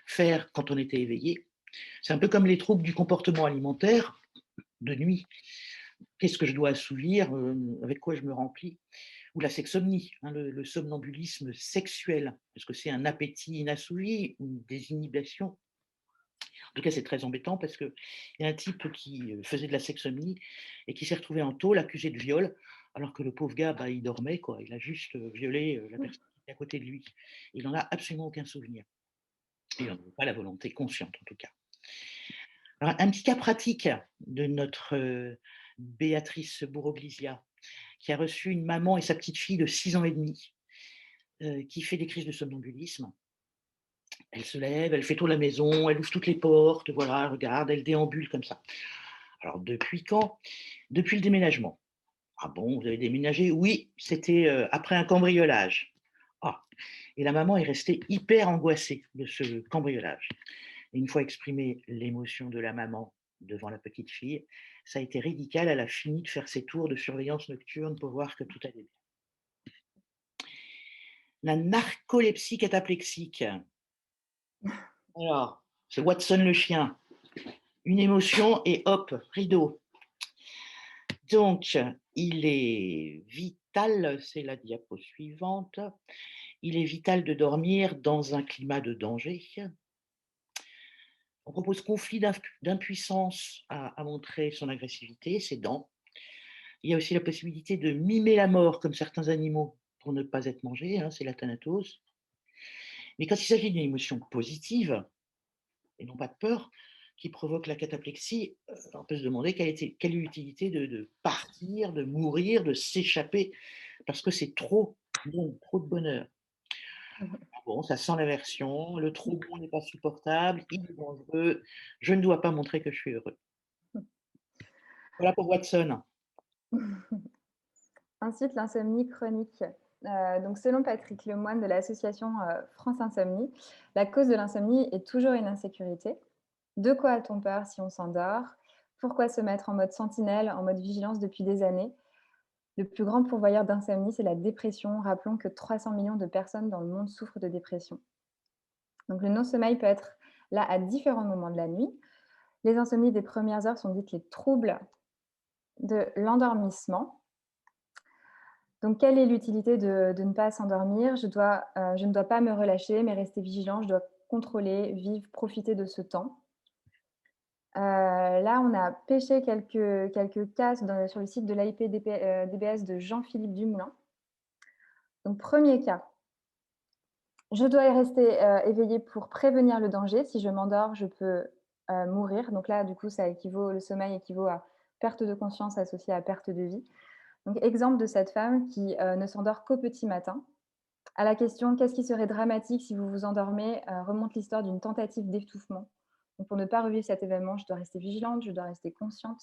S1: faire quand on était éveillé? C'est un peu comme les troubles du comportement alimentaire de nuit. Qu'est-ce que je dois assouvir? Avec quoi je me remplis? Ou la sexomnie, hein, le somnambulisme sexuel. Est-ce que c'est un appétit inassouvi ou une désinhibition? En tout cas, c'est très embêtant parce qu'il y a un type qui faisait de la sexomnie et qui s'est retrouvé en tôle, accusé de viol, alors que le pauvre gars, bah, il dormait, quoi. Il a juste violé la personne qui était à côté de lui. Il n'en a absolument aucun souvenir. Il n'en avait pas la volonté consciente, en tout cas. Alors, un petit cas pratique de notre Béatrice Bourroglisia, qui a reçu une maman et sa petite fille de 6 ans et demi, qui fait des crises de somnambulisme. Elle se lève, elle fait tour la maison, elle ouvre toutes les portes, voilà, elle regarde, elle déambule comme ça. Alors depuis quand? Depuis le déménagement. Ah bon, vous avez déménagé? Oui, c'était, après un cambriolage. Ah, et la maman est restée hyper angoissée de ce cambriolage. Et une fois exprimée l'émotion de la maman devant la petite fille, ça a été ridicule, elle a fini de faire ses tours de surveillance nocturne pour voir que tout allait bien. La narcolepsie cataplexique. Alors, c'est Watson le chien. Une émotion et hop, rideau. Donc, il est vital, c'est la diapo suivante, il est vital de dormir dans un climat de danger. On propose conflit d'impuissance à montrer son agressivité, ses dents. Il y a aussi la possibilité de mimer la mort comme certains animaux pour ne pas être mangés, hein, c'est la thanatose. Mais quand il s'agit d'une émotion positive, et non pas de peur, qui provoque la cataplexie, on peut se demander quelle est l'utilité de partir, de mourir, de s'échapper, parce que c'est trop bon, trop de bonheur. Bon, ça sent l'aversion, le trop bon n'est pas supportable, il est dangereux, je ne dois pas montrer que je suis heureux. Voilà pour Watson.
S2: Ensuite, l'insomnie chronique. Donc, selon Patrick Lemoine de l'association France Insomnie, la cause de l'insomnie est toujours une insécurité. De quoi a-t-on peur si on s'endort? Pourquoi se mettre en mode sentinelle, en mode vigilance depuis des années? Le plus grand pourvoyeur d'insomnie, c'est la dépression. Rappelons que 300 millions de personnes dans le monde souffrent de dépression. Donc, le non-sommeil peut être là à différents moments de la nuit. Les insomnies des premières heures sont dites les troubles de l'endormissement. Donc, quelle est l'utilité de ne pas s'endormir? Je ne dois pas me relâcher, mais rester vigilant. Je dois contrôler, vivre, profiter de ce temps. Là, on a pêché quelques cas sur le site de l'AIP-DBS de Jean-Philippe Dumoulin. Donc, premier cas, je dois rester éveillée pour prévenir le danger. Si je m'endors, je peux mourir. Donc là, du coup, le sommeil équivaut à perte de conscience associée à perte de vie. Donc, exemple de cette femme qui ne s'endort qu'au petit matin. À la question « Qu'est-ce qui serait dramatique si vous vous endormez ?» remonte l'histoire d'une tentative d'étouffement. Donc, pour ne pas revivre cet événement, je dois rester vigilante, je dois rester consciente.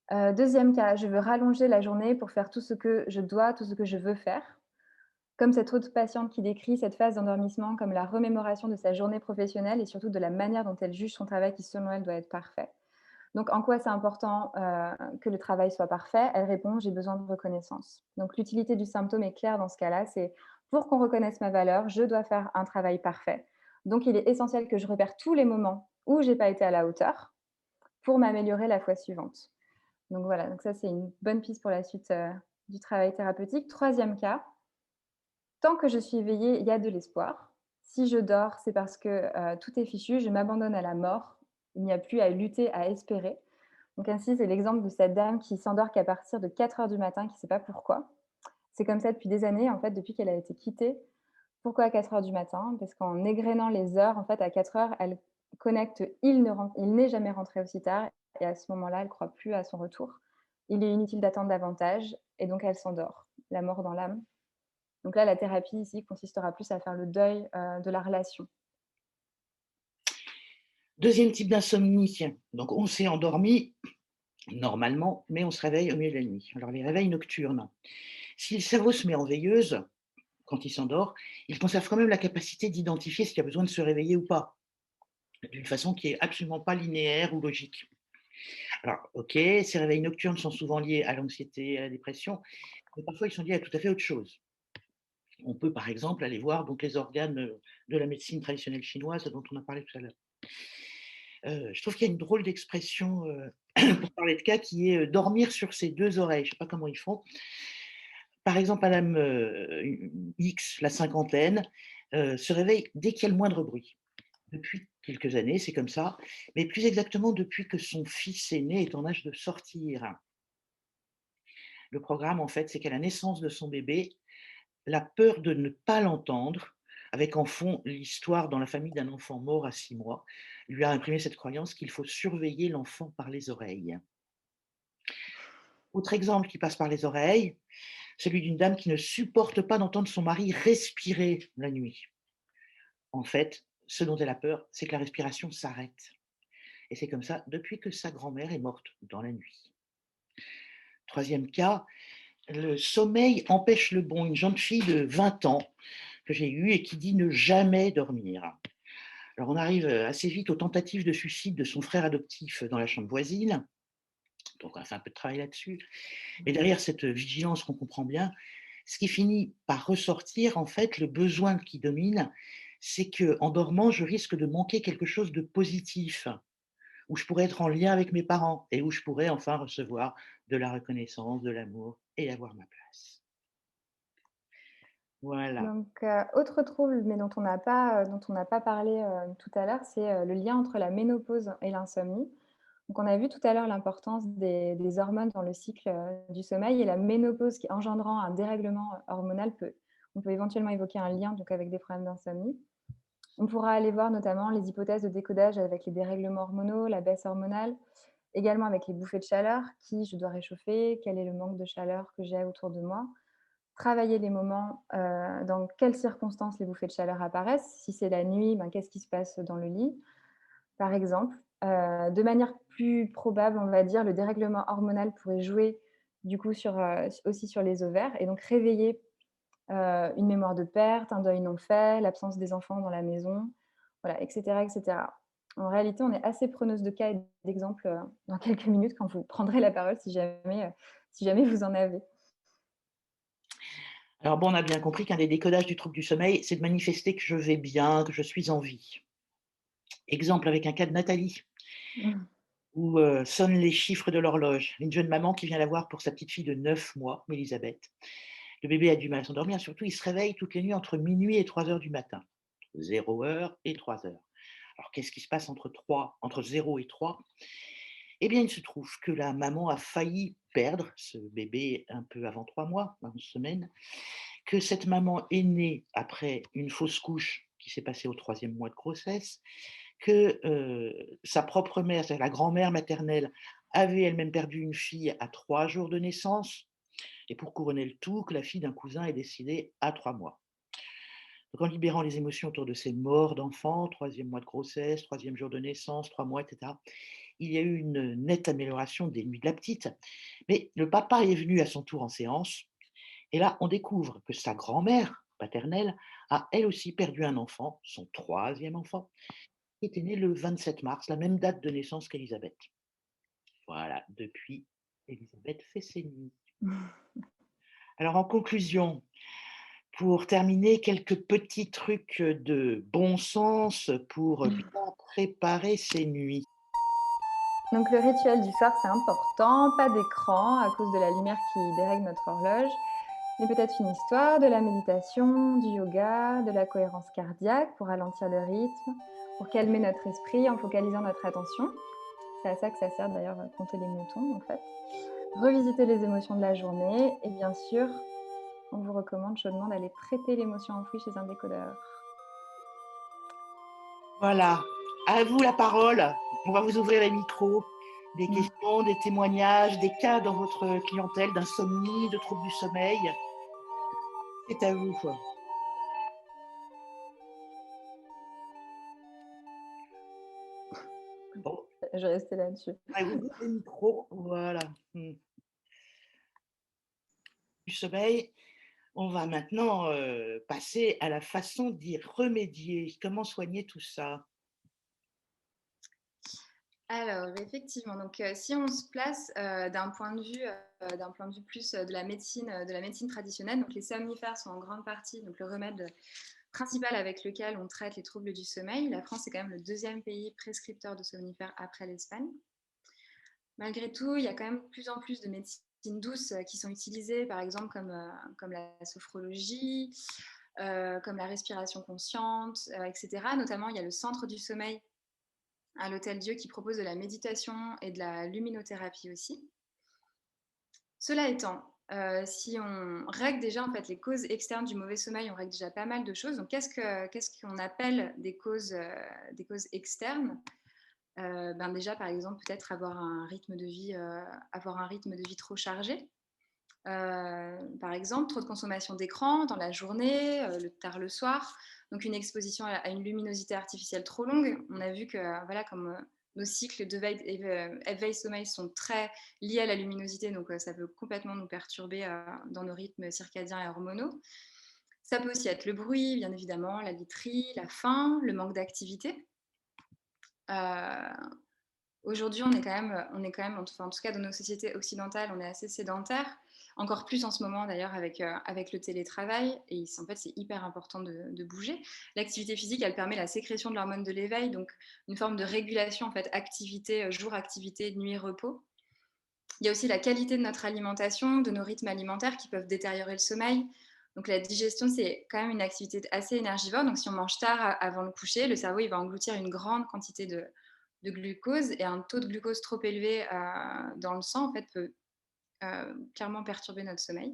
S2: Deuxième cas, je veux rallonger la journée pour faire tout ce que je dois, tout ce que je veux faire. Comme cette autre patiente qui décrit cette phase d'endormissement comme la remémoration de sa journée professionnelle et surtout de la manière dont elle juge son travail qui, selon elle, doit être parfait. Donc, en quoi c'est important que le travail soit parfait? Elle répond « J'ai besoin de reconnaissance ». Donc, l'utilité du symptôme est claire dans ce cas-là, c'est pour qu'on reconnaisse ma valeur, je dois faire un travail parfait. Donc, il est essentiel que je repère tous les moments où je n'ai pas été à la hauteur pour m'améliorer la fois suivante. Donc, voilà, donc ça, c'est une bonne piste pour la suite du travail thérapeutique. Troisième cas, tant que je suis éveillée, il y a de l'espoir. Si je dors, c'est parce que tout est fichu, je m'abandonne à la mort, il n'y a plus à lutter, à espérer. Donc ainsi, c'est l'exemple de cette dame qui s'endort qu'à partir de 4 heures du matin, qui ne sait pas pourquoi. C'est comme ça depuis des années, en fait, depuis qu'elle a été quittée. Pourquoi à 4 heures du matin? Parce qu'en égrenant les heures, en fait, à 4 heures, elle connecte il n'est jamais rentré aussi tard, et à ce moment-là, elle ne croit plus à son retour. Il est inutile d'attendre davantage, et donc elle s'endort, la mort dans l'âme. Donc là, la thérapie ici consistera plus à faire le deuil de la relation.
S1: Deuxième type d'insomnie, donc on s'est endormi normalement, mais on se réveille au milieu de la nuit. Alors les réveils nocturnes, si le cerveau se met en veilleuse, quand il s'endort, il conserve quand même la capacité d'identifier ce qui a besoin de se réveiller ou pas, d'une façon qui est absolument pas linéaire ou logique. Alors, ok, ces réveils nocturnes sont souvent liés à l'anxiété, à la dépression, mais parfois ils sont liés à tout à fait autre chose. On peut par exemple aller voir donc, les organes de la médecine traditionnelle chinoise dont on a parlé tout à l'heure. Je trouve qu'il y a une drôle d'expression pour parler de cas qui est dormir sur ses deux oreilles. Je ne sais pas comment ils font. Par exemple, Madame X, la cinquantaine, se réveille dès qu'il y a le moindre bruit. Depuis quelques années, c'est comme ça, mais plus exactement depuis que son fils aîné est en âge de sortir. Le programme, en fait, c'est qu'à la naissance de son bébé, la peur de ne pas l'entendre, avec en fond l'histoire dans la famille d'un enfant mort à 6 mois, lui a imprimé cette croyance qu'il faut surveiller l'enfant par les oreilles. Autre exemple qui passe par les oreilles, celui d'une dame qui ne supporte pas d'entendre son mari respirer la nuit. En fait, ce dont elle a peur, c'est que la respiration s'arrête. Et c'est comme ça depuis que sa grand-mère est morte dans la nuit. Troisième cas, le sommeil empêche le bon. Une jeune fille de 20 ans que j'ai eue et qui dit ne jamais dormir. Alors on arrive assez vite aux tentatives de suicide de son frère adoptif dans la chambre voisine. Donc on a fait un peu de travail là-dessus. Mais derrière cette vigilance qu'on comprend bien, ce qui finit par ressortir, en fait, le besoin qui domine, c'est qu'en dormant, je risque de manquer quelque chose de positif. où je pourrais être en lien avec mes parents et où je pourrais enfin recevoir de la reconnaissance, de l'amour et avoir ma place. Voilà.
S2: Donc, autre trouble, mais dont on n'a pas parlé, tout à l'heure, c'est, le lien entre la ménopause et l'insomnie. Donc on a vu tout à l'heure l'importance des hormones dans le cycle, du sommeil et la ménopause qui engendrant un dérèglement hormonal on peut éventuellement évoquer un lien donc avec des problèmes d'insomnie. On pourra aller voir notamment les hypothèses de décodage avec les dérèglements hormonaux, la baisse hormonale, également avec les bouffées de chaleur, qui je dois réchauffer, quel est le manque de chaleur que j'ai autour de moi. Travailler les moments, dans quelles circonstances les bouffées de chaleur apparaissent. Si c'est la nuit, ben, qu'est-ce qui se passe dans le lit, par exemple. De manière plus probable, on va dire, le dérèglement hormonal pourrait jouer du coup aussi sur les ovaires et donc réveiller, une mémoire de perte, un deuil non fait, l'absence des enfants dans la maison, voilà, et cetera, et cetera. En réalité, on est assez preneuse de cas et d'exemples, dans quelques minutes quand vous prendrez la parole si jamais vous en avez.
S1: Alors bon, on a bien compris qu'un des décodages du trouble du sommeil, c'est de manifester que je vais bien, que je suis en vie. Exemple avec un cas de Nathalie,
S2: Mmh.
S1: où, sonnent les chiffres de l'horloge. Une jeune maman qui vient la voir pour sa petite fille de 9 mois, Élisabeth. Le bébé a du mal à s'endormir, surtout il se réveille toutes les nuits entre minuit et 3 heures du matin. 0 heure et 3 heures. Alors qu'est-ce qui se passe entre 0 et 3? Eh bien, il se trouve que la maman a failli perdre ce bébé un peu avant 3 mois, 11 semaines, que cette maman est née après une fausse couche qui s'est passée au 3e mois de grossesse, que, sa propre mère, c'est-à-dire la grand-mère maternelle, avait elle-même perdu une fille à 3 jours de naissance et pour couronner le tout, que la fille d'un cousin est décédée à 3 mois. Donc en libérant les émotions autour de ces morts d'enfants, 3e mois de grossesse, 3e jour de naissance, 3 mois, et cetera, il y a eu une nette amélioration des nuits de la petite. Mais le papa est venu à son tour en séance et là, on découvre que sa grand-mère paternelle a elle aussi perdu un enfant, son 3e enfant, qui était né le 27 mars, la même date de naissance qu'Élisabeth. Voilà, depuis, Élisabeth fait ses nuits. Alors en conclusion, pour terminer, quelques petits trucs de bon sens pour bien préparer ses nuits.
S2: Donc le rituel du soir, c'est important, pas d'écran à cause de la lumière qui dérègle notre horloge, mais peut-être une histoire, de la méditation, du yoga, de la cohérence cardiaque pour ralentir le rythme, pour calmer notre esprit en focalisant notre attention. C'est à ça que ça sert d'ailleurs, compter les moutons en fait. Revisiter les émotions de la journée et bien sûr, on vous recommande chaudement d'aller traiter l'émotion enfouie chez un décodeur.
S1: Voilà, à vous la parole. On va vous ouvrir les micros. Des questions, des témoignages, des cas dans votre clientèle d'insomnie, de troubles du sommeil. C'est à vous. Bon,
S2: Je vais rester là-dessus.
S1: à vous les micros. Voilà. Du sommeil. On va maintenant passer à la façon d'y remédier. Comment soigner tout ça?
S2: Alors effectivement, donc si on se place, d'un point de vue plus, de la médecine traditionnelle, donc les somnifères sont en grande partie donc le remède principal avec lequel on traite les troubles du sommeil. La France est quand même le deuxième pays prescripteur de somnifères après l'Espagne. Malgré tout, il y a quand même de plus en plus de médecines douces, qui sont utilisées, par exemple comme la sophrologie, comme la respiration consciente, et cetera. Notamment, il y a le Centre du sommeil à l'Hôtel-Dieu qui propose de la méditation et de la luminothérapie aussi. Cela étant, si on règle déjà en fait les causes externes du mauvais sommeil, on règle déjà pas mal de choses. Donc qu'est-ce qu'on appelle des causes externes? Ben déjà par exemple peut-être avoir un rythme de vie trop chargé. Par exemple, trop de consommation d'écran dans la journée, tard le soir, donc une exposition à une luminosité artificielle trop longue. On a vu que voilà, comme nos cycles de éveil-sommeil sont très liés à la luminosité, donc ça peut complètement nous perturber dans nos rythmes circadiens et hormonaux. Ça peut aussi être le bruit, bien évidemment, la literie, la faim, le manque d'activité. Euh, Aujourd'hui, on est quand même, enfin, en tout cas dans nos sociétés occidentales, on est assez sédentaires. Encore plus en ce moment d'ailleurs avec le télétravail. Et en fait, c'est hyper important de bouger. L'activité physique, elle permet la sécrétion de l'hormone de l'éveil, donc une forme de régulation, en fait, activité, jour, activité, nuit, repos. Il y a aussi la qualité de notre alimentation, de nos rythmes alimentaires qui peuvent détériorer le sommeil. Donc la digestion, c'est quand même une activité assez énergivore. Donc si on mange tard avant le coucher, le cerveau il va engloutir une grande quantité de glucose, et un taux de glucose trop élevé dans le sang en fait, peut clairement perturber notre sommeil.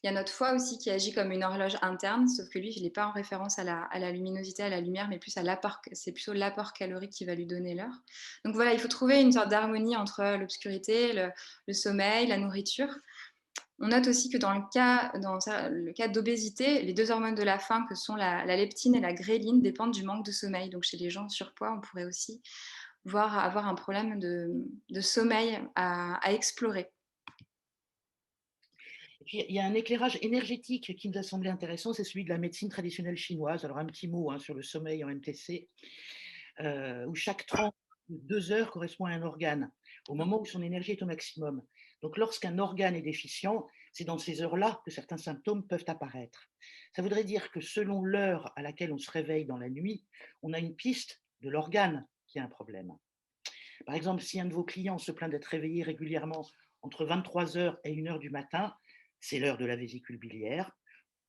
S2: Il y a notre foie aussi qui agit comme une horloge interne, sauf que lui, il n'est pas en référence à la luminosité, à la lumière, mais plus à l'apport. C'est plutôt l'apport calorique qui va lui donner l'heure. Donc voilà, il faut trouver une sorte d'harmonie entre l'obscurité, le sommeil, la nourriture. On note aussi que dans le cas d'obésité, les deux hormones de la faim, que sont la leptine et la gréline, dépendent du manque de sommeil. Donc chez les gens en surpoids, on pourrait aussi avoir un problème de sommeil à explorer.
S1: Puis, il y a un éclairage énergétique qui nous a semblé intéressant, c'est celui de la médecine traditionnelle chinoise. Alors, un petit mot sur le sommeil en MTC, où chaque tranche de 2 heures correspond à un organe, au moment où son énergie est au maximum. Donc, lorsqu'un organe est déficient, c'est dans ces heures-là que certains symptômes peuvent apparaître. Ça voudrait dire que selon l'heure à laquelle on se réveille dans la nuit, on a une piste de l'organe qui a un problème. Par exemple, si un de vos clients se plaint d'être réveillé régulièrement entre 23 heures et 1 heure du matin, c'est l'heure de la vésicule biliaire.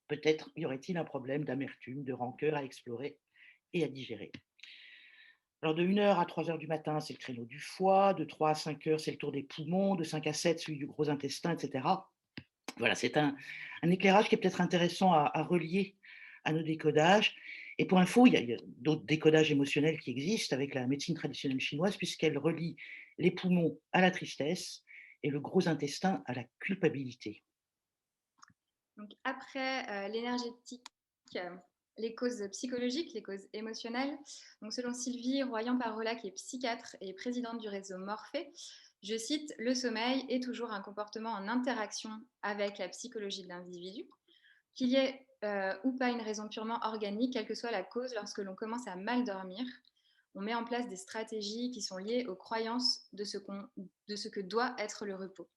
S1: Peut-être y aurait-il un problème d'amertume, de rancœur à explorer et à digérer. Alors de 1 heure à 3 heures du matin, c'est le créneau du foie, de 3 à 5 heures, c'est le tour des poumons, de 5 à 7, celui du gros intestin, etc. Voilà, c'est un éclairage qui est peut-être intéressant à relier à nos décodages. Et pour info, il y a d'autres décodages émotionnels qui existent avec la médecine traditionnelle chinoise, puisqu'elle relie les poumons à la tristesse et le gros intestin à la culpabilité.
S2: Donc après l'énergétique, les causes psychologiques, les causes émotionnelles. Donc selon Sylvie Royan-Parola, qui est psychiatre et présidente du réseau Morphée, je cite, le sommeil est toujours un comportement en interaction avec la psychologie de l'individu. Qu'il y ait ou pas une raison purement organique, quelle que soit la cause, lorsque l'on commence à mal dormir, on met en place des stratégies qui sont liées aux croyances de ce que doit être le repos.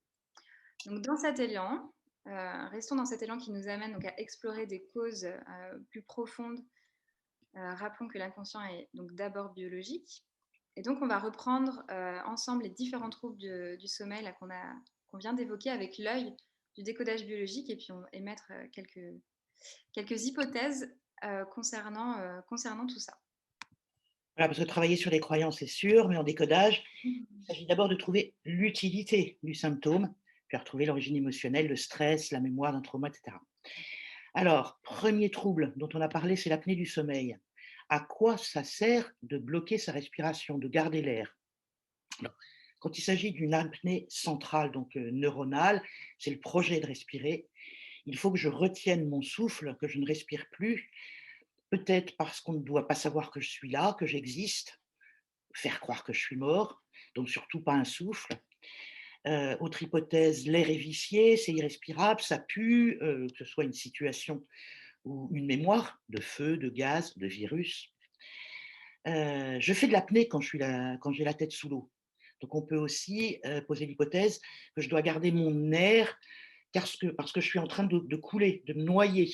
S2: Donc dans cet élan, restons dans cet élan qui nous amène donc à explorer des causes plus profondes. Rappelons que l'inconscient est donc d'abord biologique. Et donc on va reprendre ensemble les différents troubles du sommeil qu'on vient d'évoquer avec l'œil du décodage biologique, et puis émettre quelques hypothèses concernant tout ça.
S1: Voilà, parce que travailler sur les croyances, c'est sûr, mais en décodage, il s'agit d'abord de trouver l'utilité du symptôme, puis retrouver l'origine émotionnelle, le stress, la mémoire d'un trauma, etc. Alors, premier trouble dont on a parlé, c'est l'apnée du sommeil. À quoi ça sert de bloquer sa respiration, de garder l'air? Quand il s'agit d'une apnée centrale, donc neuronale, c'est le projet de respirer. Il faut que je retienne mon souffle, que je ne respire plus, peut-être parce qu'on ne doit pas savoir que je suis là, que j'existe, faire croire que je suis mort, donc surtout pas un souffle. Autre hypothèse, l'air est vicié, c'est irrespirable, ça pue, que ce soit une situation ou une mémoire de feu, de gaz, de virus. Je fais de l'apnée quand j'ai la tête sous l'eau. Donc on peut aussi poser l'hypothèse que je dois garder mon air parce que je suis en train de couler, de me noyer,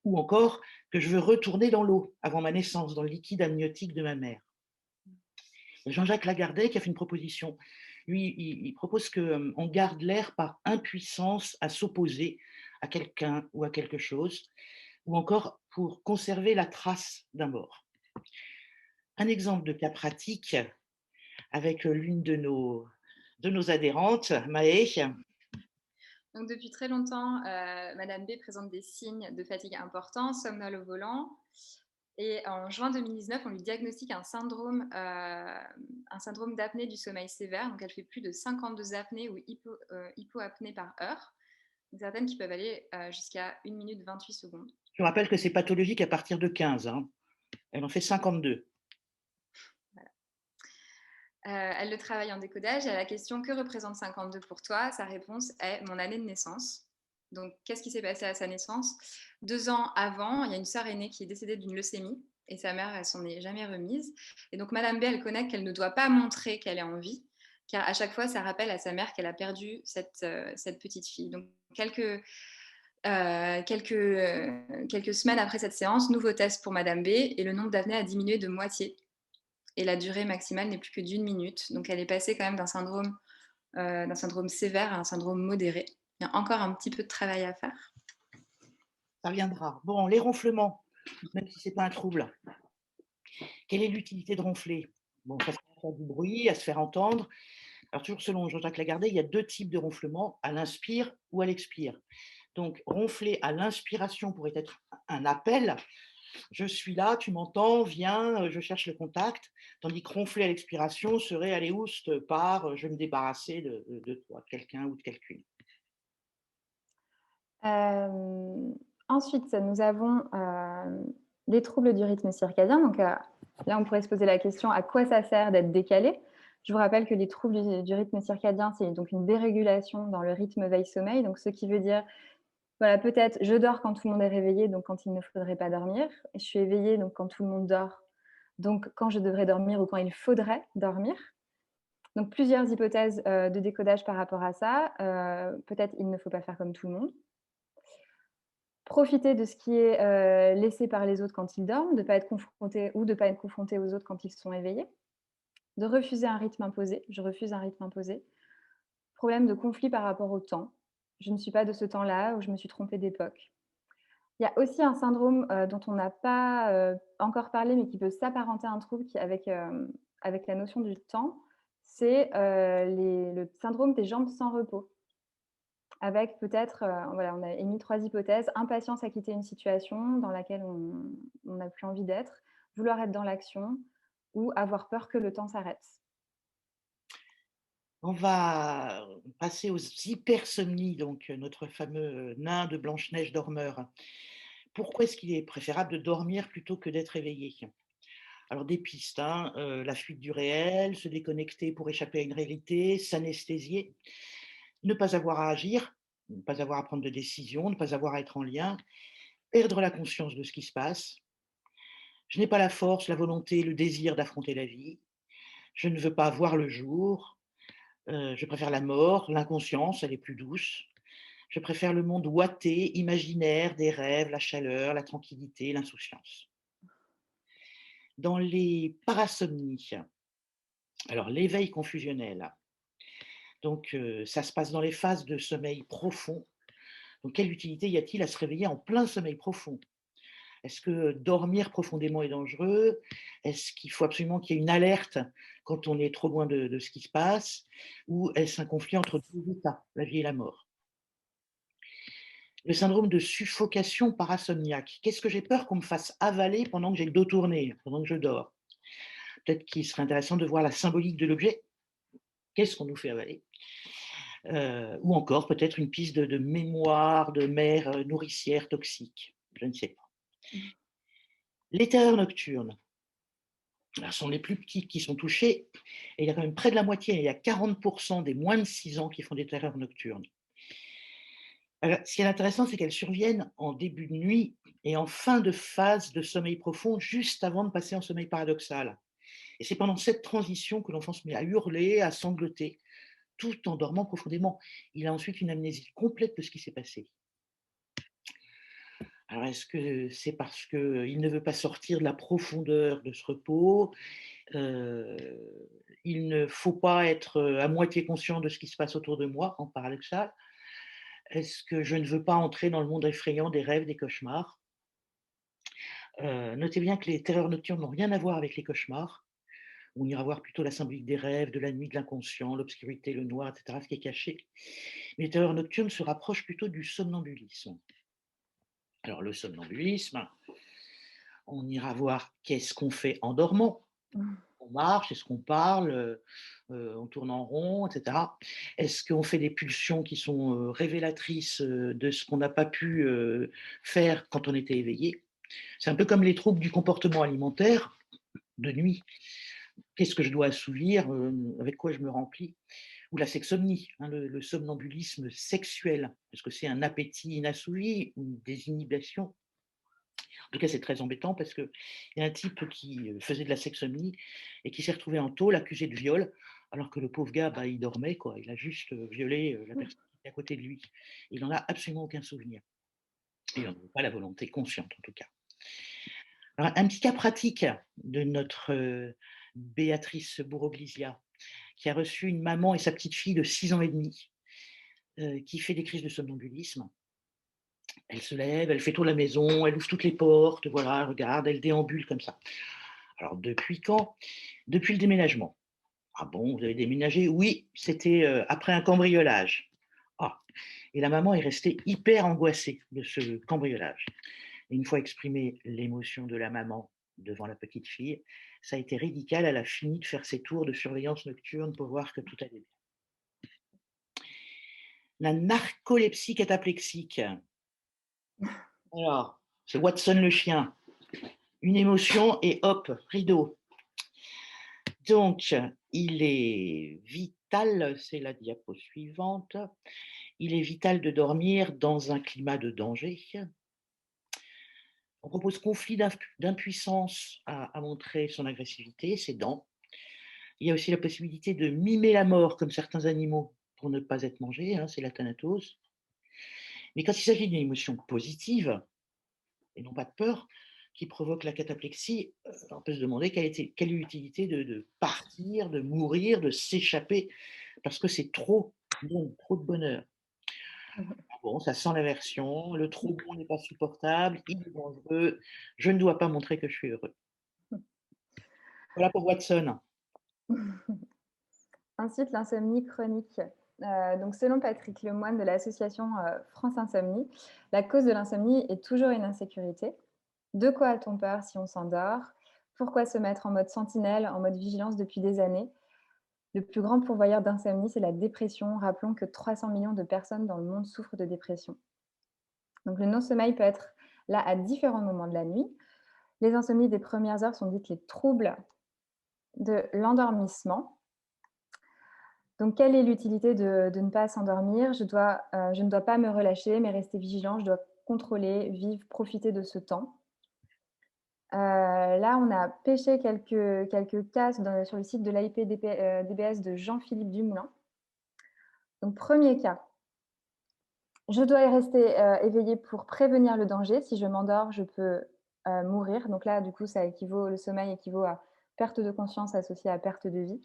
S1: ou encore que je veux retourner dans l'eau avant ma naissance, dans le liquide amniotique de ma mère. Jean-Jacques Lagardet qui a fait une proposition. Lui, il propose qu'on garde l'air par impuissance à s'opposer à quelqu'un ou à quelque chose, ou encore pour conserver la trace d'un mort. Un exemple de cas pratique avec l'une de nos adhérentes, Maë.
S2: Donc depuis très longtemps, Madame B présente des signes de fatigue importants, somnole au volant. Et en juin 2019, on lui diagnostique un syndrome d'apnée du sommeil sévère. Donc elle fait plus de 52 apnées ou hypoapnées par heure. Donc certaines qui peuvent aller jusqu'à 1 minute 28 secondes.
S1: Je rappelle que c'est pathologique à partir de 15. Elle en fait 52.
S2: Voilà. Elle le travaille en décodage. Et à la question « Que représente 52 pour toi ?» sa réponse est « Mon année de naissance ». Donc, qu'est-ce qui s'est passé à sa naissance? 2 ans avant, il y a une sœur aînée qui est décédée d'une leucémie et sa mère, elle s'en est jamais remise. Et donc, Madame B, elle connaît qu'elle ne doit pas montrer qu'elle est en vie. car à chaque fois, ça rappelle à sa mère qu'elle a perdu cette petite fille. Donc, quelques semaines après cette séance, nouveau test pour Madame B, et le nombre d'apnées a diminué de moitié. Et la durée maximale n'est plus que d'1 minute. Donc, elle est passée quand même d'un syndrome sévère à un syndrome modéré. Il y a encore un petit peu de travail à faire.
S1: Ça viendra. Bon, les ronflements, même si ce n'est pas un trouble. Quelle est l'utilité de ronfler? Bon, ça sert à faire du bruit, à se faire entendre. Alors, toujours selon Jean-Jacques Lagardé, il y a 2 types de ronflements, à l'inspire ou à l'expire. Donc, ronfler à l'inspiration pourrait être un appel. Je suis là, tu m'entends, viens, je cherche le contact. Tandis que ronfler à l'expiration serait aller oust par je vais me débarrasser de toi, de quelqu'un ou de quelqu'une.
S2: Ensuite, nous avons les troubles du rythme circadien. Donc là, on pourrait se poser la question, à quoi ça sert d'être décalé? Je vous rappelle que les troubles du rythme circadien, c'est donc une dérégulation dans le rythme veille-sommeil. Donc, ce qui veut dire, voilà, peut-être je dors quand tout le monde est réveillé, donc quand il ne faudrait pas dormir. Je suis éveillée, donc quand tout le monde dort, donc quand je devrais dormir ou quand il faudrait dormir. Donc, plusieurs hypothèses de décodage par rapport à ça. Peut-être il ne faut pas faire comme tout le monde. Profiter de ce qui est laissé par les autres quand ils dorment, de ne pas être confronté ou de ne pas être confronté aux autres quand ils sont éveillés. De refuser un rythme imposé. Je refuse un rythme imposé. Problème de conflit par rapport au temps. Je ne suis pas de ce temps-là ou je me suis trompée d'époque. Il y a aussi un syndrome dont on n'a pas encore parlé, mais qui peut s'apparenter à un trouble avec la notion du temps. C'est le syndrome des jambes sans repos. Avec peut-être, voilà, on a émis 3 hypothèses: impatience à quitter une situation dans laquelle on n'a plus envie d'être, vouloir être dans l'action ou avoir peur que le temps s'arrête.
S1: On va passer aux hypersomnies, donc notre fameux nain de Blanche-Neige dormeur. Pourquoi est-ce qu'il est préférable de dormir plutôt que d'être éveillé? Alors des pistes, hein, la fuite du réel, se déconnecter pour échapper à une réalité, s'anesthésier, ne pas avoir à agir, ne pas avoir à prendre de décision, ne pas avoir à être en lien, perdre la conscience de ce qui se passe. Je n'ai pas la force, la volonté, le désir d'affronter la vie. Je ne veux pas voir le jour. Je préfère la mort, l'inconscience, elle est plus douce. Je préfère le monde ouaté, imaginaire, des rêves, la chaleur, la tranquillité, l'insouciance. Dans les parasomnies, alors l'éveil confusionnel, donc ça se passe dans les phases de sommeil profond. Donc quelle utilité y a-t-il à se réveiller en plein sommeil profond? Est-ce que dormir profondément est dangereux? Est-ce qu'il faut absolument qu'il y ait une alerte quand on est trop loin de ce qui se passe? Ou est-ce un conflit entre 2 états, la vie et la mort? Le syndrome de suffocation parasomniaque. Qu'est-ce que j'ai peur qu'on me fasse avaler pendant que j'ai le dos tourné, pendant que je dors? Peut-être qu'il serait intéressant de voir la symbolique de l'objet. Qu'est-ce qu'on nous fait avaler? Ou encore peut-être une piste de mémoire de mère nourricière toxique. Je ne sais pas.
S2: Mmh.
S1: Les terreurs nocturnes. Ce sont les plus petits qui sont touchés et il y a quand même près de la moitié, il y a 40% des moins de 6 ans qui font des terreurs nocturnes. Alors, ce qui est intéressant, c'est qu'elles surviennent en début de nuit et en fin de phase de sommeil profond, juste avant de passer en sommeil paradoxal. Et c'est pendant cette transition que l'enfant se met à hurler, à sangloter, tout en dormant profondément. Il a ensuite une amnésie complète de ce qui s'est passé. Alors, est-ce que c'est parce qu'il ne veut pas sortir de la profondeur de ce repos? Il ne faut pas être à moitié conscient de ce qui se passe autour de moi, en paradoxal. Est-ce que je ne veux pas entrer dans le monde effrayant des rêves, des cauchemars? Notez bien que les terreurs nocturnes n'ont rien à voir avec les cauchemars. On ira voir plutôt la symbolique des rêves, de la nuit, de l'inconscient, l'obscurité, le noir, etc., ce qui est caché. Mais les terreurs nocturnes se rapprochent plutôt du somnambulisme. Alors le somnambulisme, on ira voir qu'est-ce qu'on fait en dormant.
S2: Mmh.
S1: On marche, est-ce qu'on parle, on tourne en rond, et cetera? Est-ce qu'on fait des pulsions qui sont, révélatrices, de ce qu'on n'a pas pu, faire quand on était éveillé? C'est un peu comme les troubles du comportement alimentaire de nuit. Qu'est-ce que je dois assouvir? Avec quoi je me remplis? Ou la sexomnie, hein, le somnambulisme sexuel. Est-ce que c'est un appétit inassouvi ou une désinhibition? En tout cas, c'est très embêtant parce qu'il y a un type qui faisait de la sexomie et qui s'est retrouvé en tôle accusé de viol, alors que le pauvre gars, bah, il dormait, quoi. Il a juste violé la personne qui était à côté de lui. Il n'en a absolument aucun souvenir. Il n'en avait pas la volonté consciente, en tout cas. Alors, un petit cas pratique de notre Béatrice Bourroglisia, qui a reçu une maman et sa petite fille de 6 ans et demi, qui fait des crises de somnambulisme. Elle se lève, elle fait tour de la maison, elle ouvre toutes les portes, voilà, elle regarde, elle déambule comme ça. Alors, depuis quand? Depuis le déménagement. Ah bon, vous avez déménagé? Oui, c'était après un cambriolage. Ah, et la maman est restée hyper angoissée de ce cambriolage. Et une fois exprimée l'émotion de la maman devant la petite fille, ça a été ridicule, elle a fini de faire ses tours de surveillance nocturne pour voir que tout allait bien. La narcolepsie cataplexique. Alors, c'est Watson le chien. Une émotion et hop, rideau. Donc, il est vital, c'est la diapo suivante, il est vital de dormir dans un climat de danger. On propose conflit d'impuissance à montrer son agressivité, ses dents. Il y a aussi la possibilité de mimer la mort comme certains animaux pour ne pas être mangés, hein, c'est la thanatose. Mais quand il s'agit d'une émotion positive, et non pas de peur, qui provoque la cataplexie, on peut se demander quelle est l'utilité de partir, de mourir, de s'échapper, parce que c'est trop bon, trop de bonheur. Bon, ça sent l'aversion, le trop bon n'est pas supportable, il est dangereux, je ne dois pas montrer que je suis heureux. Voilà pour Watson.
S2: Ensuite, l'insomnie chronique. Donc, selon Patrick Lemoine de l'association France Insomnie, la cause de l'insomnie est toujours une insécurité. De quoi a-t-on peur si on s'endort? Pourquoi se mettre en mode sentinelle, en mode vigilance depuis des années? Le plus grand pourvoyeur d'insomnie, c'est la dépression. Rappelons que 300 millions de personnes dans le monde souffrent de dépression. Donc, le non-sommeil peut être là à différents moments de la nuit. Les insomnies des premières heures sont dites les troubles de l'endormissement. Donc, quelle est l'utilité de ne pas s'endormir? Je ne dois pas me relâcher, mais rester vigilant. Je dois contrôler, vivre, profiter de ce temps. Là, on a pêché quelques cas sur le site de l'AIP-DBS de Jean-Philippe Dumoulin. Donc, premier cas, je dois rester éveillée pour prévenir le danger. Si je m'endors, je peux mourir. Donc là, du coup, le sommeil équivaut à perte de conscience associée à perte de vie.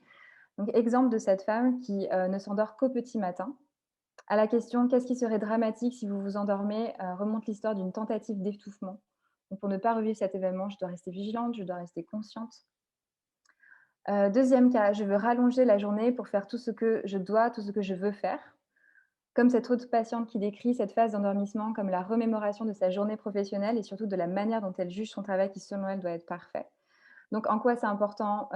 S2: Donc, exemple de cette femme qui ne s'endort qu'au petit matin. À la question « Qu'est-ce qui serait dramatique si vous vous endormez ?» remonte l'histoire d'une tentative d'étouffement. Donc, pour ne pas revivre cet événement, je dois rester vigilante, je dois rester consciente. Deuxième cas, je veux rallonger la journée pour faire tout ce que je dois, tout ce que je veux faire. Comme cette autre patiente qui décrit cette phase d'endormissement comme la remémoration de sa journée professionnelle et surtout de la manière dont elle juge son travail qui, selon elle, doit être parfait. Donc, en quoi c'est important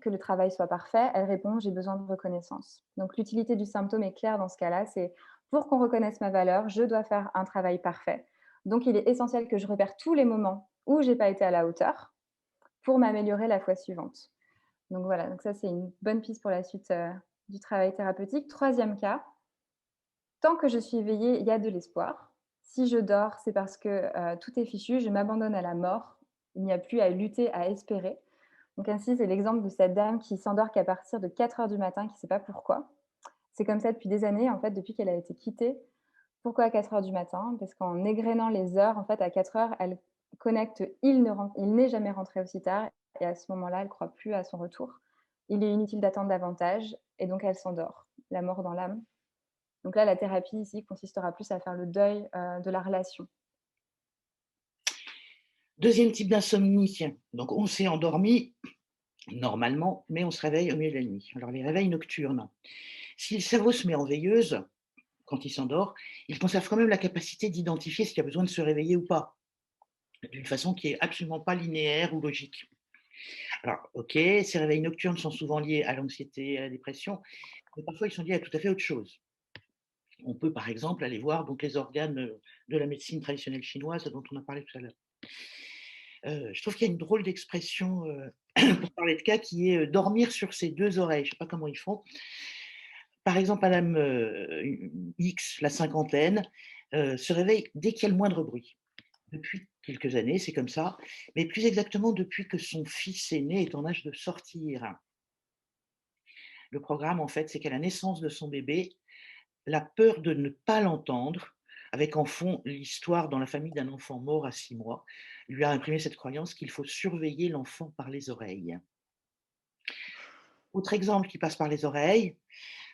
S2: que le travail soit parfait? Elle répond « J'ai besoin de reconnaissance ». Donc, l'utilité du symptôme est claire dans ce cas-là, c'est pour qu'on reconnaisse ma valeur, je dois faire un travail parfait. Donc, il est essentiel que je repère tous les moments où je n'ai pas été à la hauteur pour m'améliorer la fois suivante. Donc, voilà, donc ça, c'est une bonne piste pour la suite du travail thérapeutique. Troisième cas, tant que je suis éveillée, il y a de l'espoir. Si je dors, c'est parce que tout est fichu, je m'abandonne à la mort. Il n'y a plus à lutter, à espérer. Donc ainsi, c'est l'exemple de cette dame qui s'endort qu'à partir de 4 heures du matin, qui ne sait pas pourquoi. C'est comme ça depuis des années, en fait, depuis qu'elle a été quittée. Pourquoi à 4 heures du matin? Parce qu'en égrénant les heures, en fait, à 4 heures, elle connecte « il n'est jamais rentré aussi tard » et à ce moment-là, elle ne croit plus à son retour. Il est inutile d'attendre davantage et donc elle s'endort, la mort dans l'âme. Donc là, la thérapie ici consistera plus à faire le deuil de la relation.
S1: Deuxième type d'insomnie, donc on s'est endormi normalement, mais on se réveille au milieu de la nuit. Alors les réveils nocturnes, si le cerveau se met en veilleuse, quand il s'endort, il conserve quand même la capacité d'identifier s'il y a besoin de se réveiller ou pas, d'une façon qui est absolument pas linéaire ou logique. Alors, ok, ces réveils nocturnes sont souvent liés à l'anxiété, à la dépression, mais parfois ils sont liés à tout à fait autre chose. On peut par exemple aller voir donc, les organes de la médecine traditionnelle chinoise dont on a parlé tout à l'heure. Je trouve qu'il y a une drôle d'expression pour parler de cas qui est dormir sur ses deux oreilles. Je ne sais pas comment ils font. Par exemple, Madame X, la cinquantaine, se réveille dès qu'il y a le moindre bruit. Depuis quelques années, c'est comme ça, mais plus exactement depuis que son fils aîné est en âge de sortir. Le programme, en fait, c'est qu'à la naissance de son bébé, la peur de ne pas l'entendre, avec en fond l'histoire dans la famille d'un enfant mort à 6 mois, lui a imprimé cette croyance qu'il faut surveiller l'enfant par les oreilles. Autre exemple qui passe par les oreilles,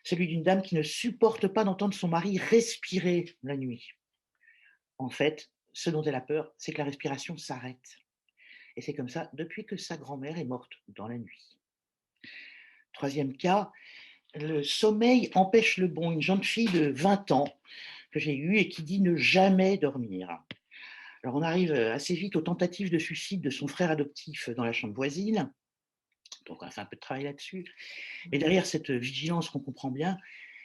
S1: celui d'une dame qui ne supporte pas d'entendre son mari respirer la nuit. En fait, ce dont elle a peur, c'est que la respiration s'arrête. Et c'est comme ça depuis que sa grand-mère est morte dans la nuit. Troisième cas, le sommeil empêche le bon. Une jeune fille de 20 ans que j'ai eue et qui dit ne jamais dormir. Alors on arrive assez vite aux tentatives de suicide de son frère adoptif dans la chambre voisine. Donc on a fait un peu de travail là-dessus. Et derrière cette vigilance qu'on comprend bien,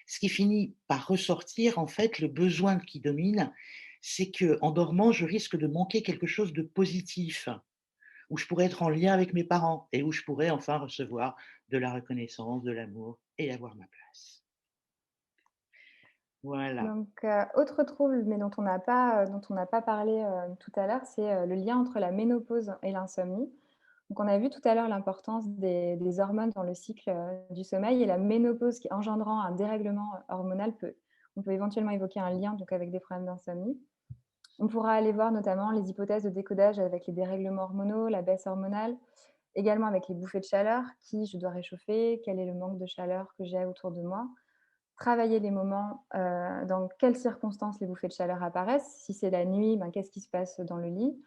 S1: ce qui finit par ressortir, en fait, le besoin qui domine, c'est qu'en dormant, je risque de manquer quelque chose de positif, où je pourrais être en lien avec mes parents et où je pourrais enfin recevoir de la reconnaissance, de l'amour et avoir ma place. Voilà.
S2: Donc, autre trouble, mais dont on n'a pas parlé, tout à l'heure, c'est, le lien entre la ménopause et l'insomnie. Donc on a vu tout à l'heure l'importance des hormones dans le cycle, du sommeil et la ménopause qui engendrant un dérèglement, hormonal on peut éventuellement évoquer un lien donc avec des problèmes d'insomnie. On pourra aller voir notamment les hypothèses de décodage avec les dérèglements hormonaux, la baisse hormonale, également avec les bouffées de chaleur, qui je dois réchauffer, quel est le manque de chaleur que j'ai autour de moi. Travailler les moments, dans quelles circonstances les bouffées de chaleur apparaissent. Si c'est la nuit, ben, qu'est-ce qui se passe dans le lit,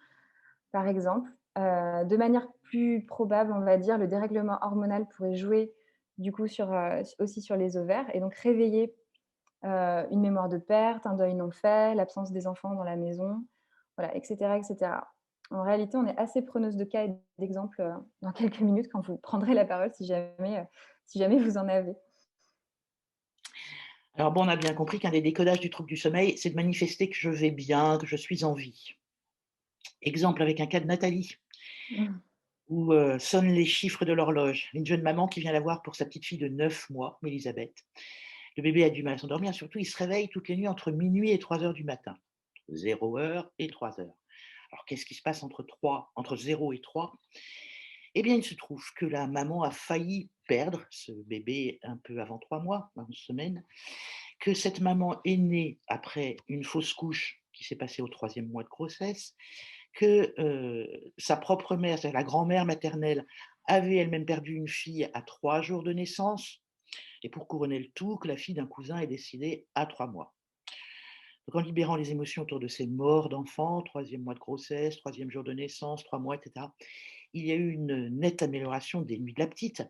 S2: par exemple. De manière plus probable, on va dire, le dérèglement hormonal pourrait jouer du coup aussi sur les ovaires et donc réveiller une mémoire de perte, un deuil non fait, l'absence des enfants dans la maison, voilà, et cetera, et cetera. En réalité, on est assez preneuse de cas et d'exemples, dans quelques minutes quand vous prendrez la parole si jamais vous en avez.
S1: Alors bon, on a bien compris qu'un des décodages du trouble du sommeil, c'est de manifester que je vais bien, que je suis en vie. Exemple avec un cas de Nathalie,
S2: Mmh.
S1: où sonnent les chiffres de l'horloge. Une jeune maman qui vient la voir pour sa petite fille de 9 mois, Elisabeth. Le bébé a du mal à s'endormir, surtout il se réveille toutes les nuits entre minuit et 3 heures du matin. 0 heure et 3 heures. Alors qu'est-ce qui se passe entre 0 et 3? Eh bien, il se trouve que la maman a failli perdre ce bébé un peu avant 3 mois, 11 semaines, que cette maman est née après une fausse couche qui s'est passée au 3e mois de grossesse, que sa propre mère, c'est-à-dire la grand-mère maternelle, avait elle-même perdu une fille à 3 jours de naissance, et pour couronner le tout, que la fille d'un cousin est décédée à 3 mois. Donc en libérant les émotions autour de ces morts d'enfants, 3e mois de grossesse, 3e jour de naissance, 3 mois, etc., il y a eu une nette amélioration des nuits de la petite.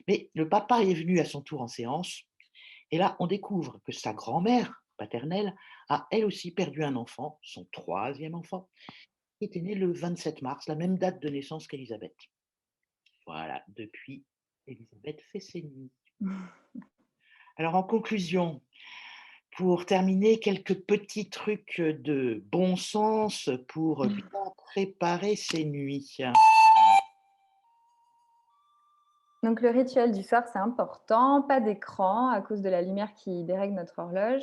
S1: Mais le papa est venu à son tour en séance, et là, on découvre que sa grand-mère paternelle a elle aussi perdu un enfant, son 3e enfant, qui était né le 27 mars, la même date de naissance qu'Élisabeth. Voilà, depuis, Élisabeth fait ses nuits. Alors en conclusion, pour terminer, quelques petits trucs de bon sens pour bien préparer ses nuits.
S2: Donc le rituel du soir, c'est important, pas d'écran à cause de la lumière qui dérègle notre horloge,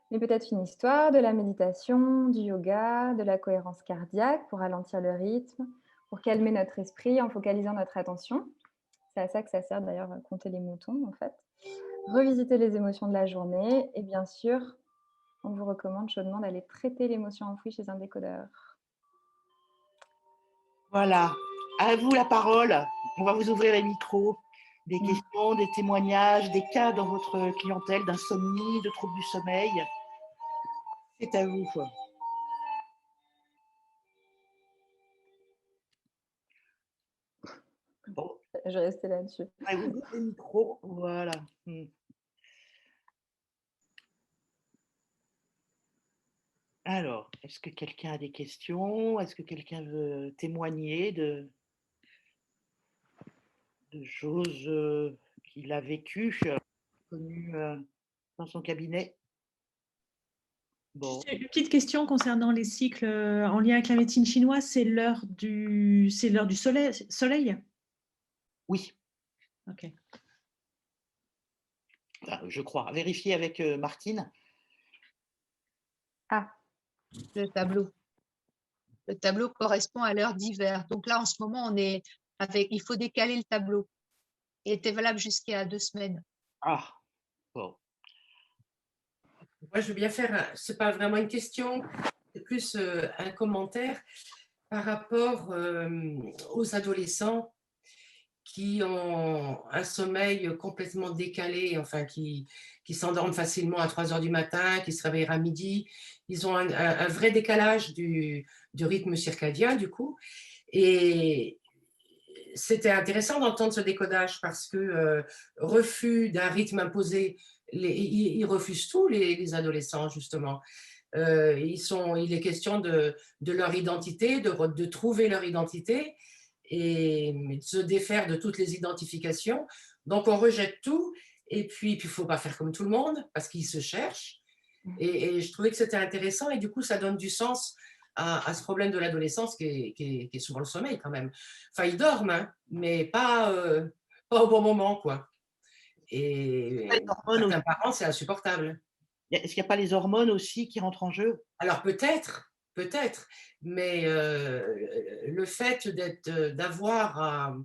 S2: mais peut-être une histoire, de la méditation, du yoga, de la cohérence cardiaque pour ralentir le rythme, pour calmer notre esprit en focalisant notre attention. C'est à ça que ça sert d'ailleurs, compter les moutons en fait. Revisiter les émotions de la journée et bien sûr, on vous recommande chaudement d'aller traiter l'émotion enfouie chez un décodeur.
S1: Voilà, à vous la parole. On va vous ouvrir les micros. Des questions, des témoignages, des cas dans votre clientèle d'insomnie, de troubles du sommeil. C'est à vous. Bon,
S2: Je vais rester là-dessus.
S1: à vous les micros. Voilà. Alors, est-ce que quelqu'un a des questions? Est-ce que quelqu'un veut témoigner de choses qu'il a vécues, connues dans son cabinet? Bon,
S4: Juste une petite question concernant les cycles en lien avec la médecine chinoise, c'est l'heure du soleil?
S1: oui,
S4: Ok.
S1: je crois. Vérifier avec Martine.
S2: Ah, le tableau.
S5: Le tableau correspond à l'heure d'hiver. Donc là, en ce moment, il faut décaler le tableau. Il était valable jusqu'à 2 semaines.
S1: Ah, bon.
S6: Moi, je veux bien faire, c'est pas vraiment une question, c'est plus un commentaire par rapport aux adolescents qui ont un sommeil complètement décalé, enfin qui s'endorment facilement à 3 heures du matin, qui se réveillent à midi. Ils ont un vrai décalage du rythme circadien, du coup. Et c'était intéressant d'entendre ce décodage parce que refus d'un rythme imposé, ils refusent tout, les adolescents, justement. Il est question de leur identité, de trouver leur identité et de se défaire de toutes les identifications. Donc, on rejette tout. Et puis, il ne faut pas faire comme tout le monde parce qu'ils se cherchent. Et je trouvais que c'était intéressant. Et du coup, ça donne du sens à ce problème de l'adolescence qui est souvent le sommeil quand même. Enfin, ils dorment, hein, mais pas au bon moment, quoi. Et certains parents, c'est insupportable.
S1: Est-ce qu'il n'y a pas les hormones aussi qui rentrent en jeu?
S6: Alors peut-être, mais le fait d'avoir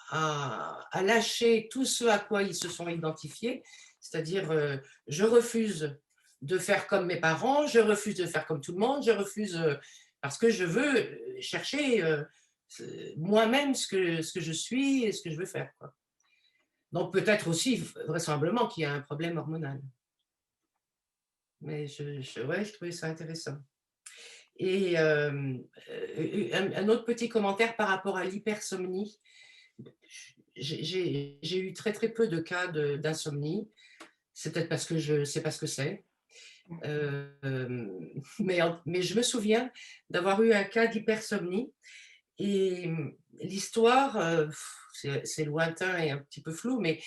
S6: à lâcher tout ce à quoi ils se sont identifiés, c'est-à-dire je refuse de faire comme mes parents, je refuse de faire comme tout le monde, je refuse parce que je veux chercher moi-même ce que je suis et ce que je veux faire, quoi. Donc peut-être aussi, vraisemblablement, qu'il y a un problème hormonal. Mais ouais, je trouvais ça intéressant. Et un autre petit commentaire par rapport à l'hypersomnie. J'ai eu très très peu de cas d'insomnie. C'est peut-être parce que je ne sais pas ce que c'est. Mais je me souviens d'avoir eu un cas d'hypersomnie. Et l'histoire, c'est lointain et un petit peu flou, mais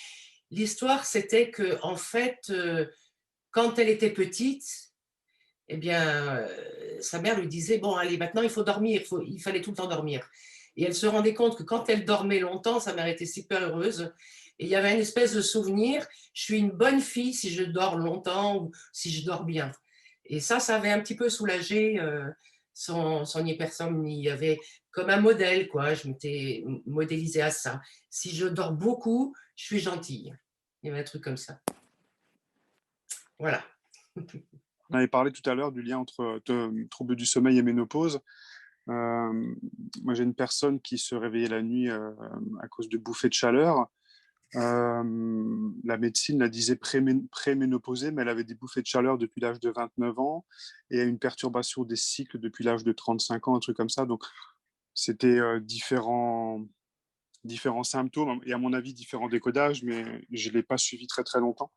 S6: l'histoire, c'était que en fait, quand elle était petite, eh bien, sa mère lui disait, bon, allez, maintenant, il faut dormir, il fallait tout le temps dormir. Et elle se rendait compte que quand elle dormait longtemps, sa mère était super heureuse. Et il y avait une espèce de souvenir, je suis une bonne fille si je dors longtemps ou si je dors bien. Et ça avait un petit peu soulagé son hypersomnie. Il y avait comme un modèle, quoi. Je m'étais modélisée à ça. Si je dors beaucoup, je suis gentille. Il y avait un truc comme ça. Voilà.
S7: On avait parlé tout à l'heure du lien entre troubles du sommeil et ménopause. Moi, j'ai une personne qui se réveillait la nuit à cause de bouffées de chaleur. La médecine la disait préménopausée, mais elle avait des bouffées de chaleur depuis l'âge de 29 ans et une perturbation des cycles depuis l'âge de 35 ans, un truc comme ça. Donc, c'était différents symptômes et à mon avis différents décodages, mais je ne l'ai pas suivi très très longtemps.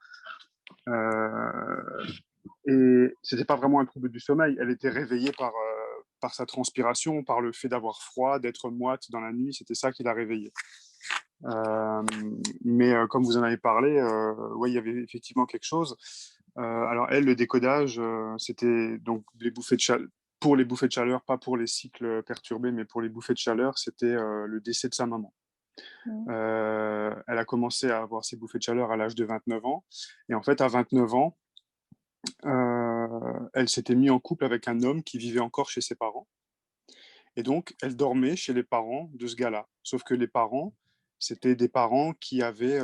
S7: Et c'était pas vraiment un trouble du sommeil. Elle était réveillée par sa transpiration, par le fait d'avoir froid, d'être moite dans la nuit. C'était ça qui l'a réveillée. Mais comme vous en avez parlé, ouais, il y avait effectivement quelque chose. Alors elle, le décodage, c'était donc les bouffées de chaleur. Pour les bouffées de chaleur, pas pour les cycles perturbés, mais pour les bouffées de chaleur, c'était le décès de sa maman. Elle a commencé à avoir ses bouffées de chaleur à l'âge de 29 ans. Et en fait, à 29 ans, elle s'était mise en couple avec un homme qui vivait encore chez ses parents. Et donc, elle dormait chez les parents de ce gars-là. Sauf que les parents, c'était des parents qui avaient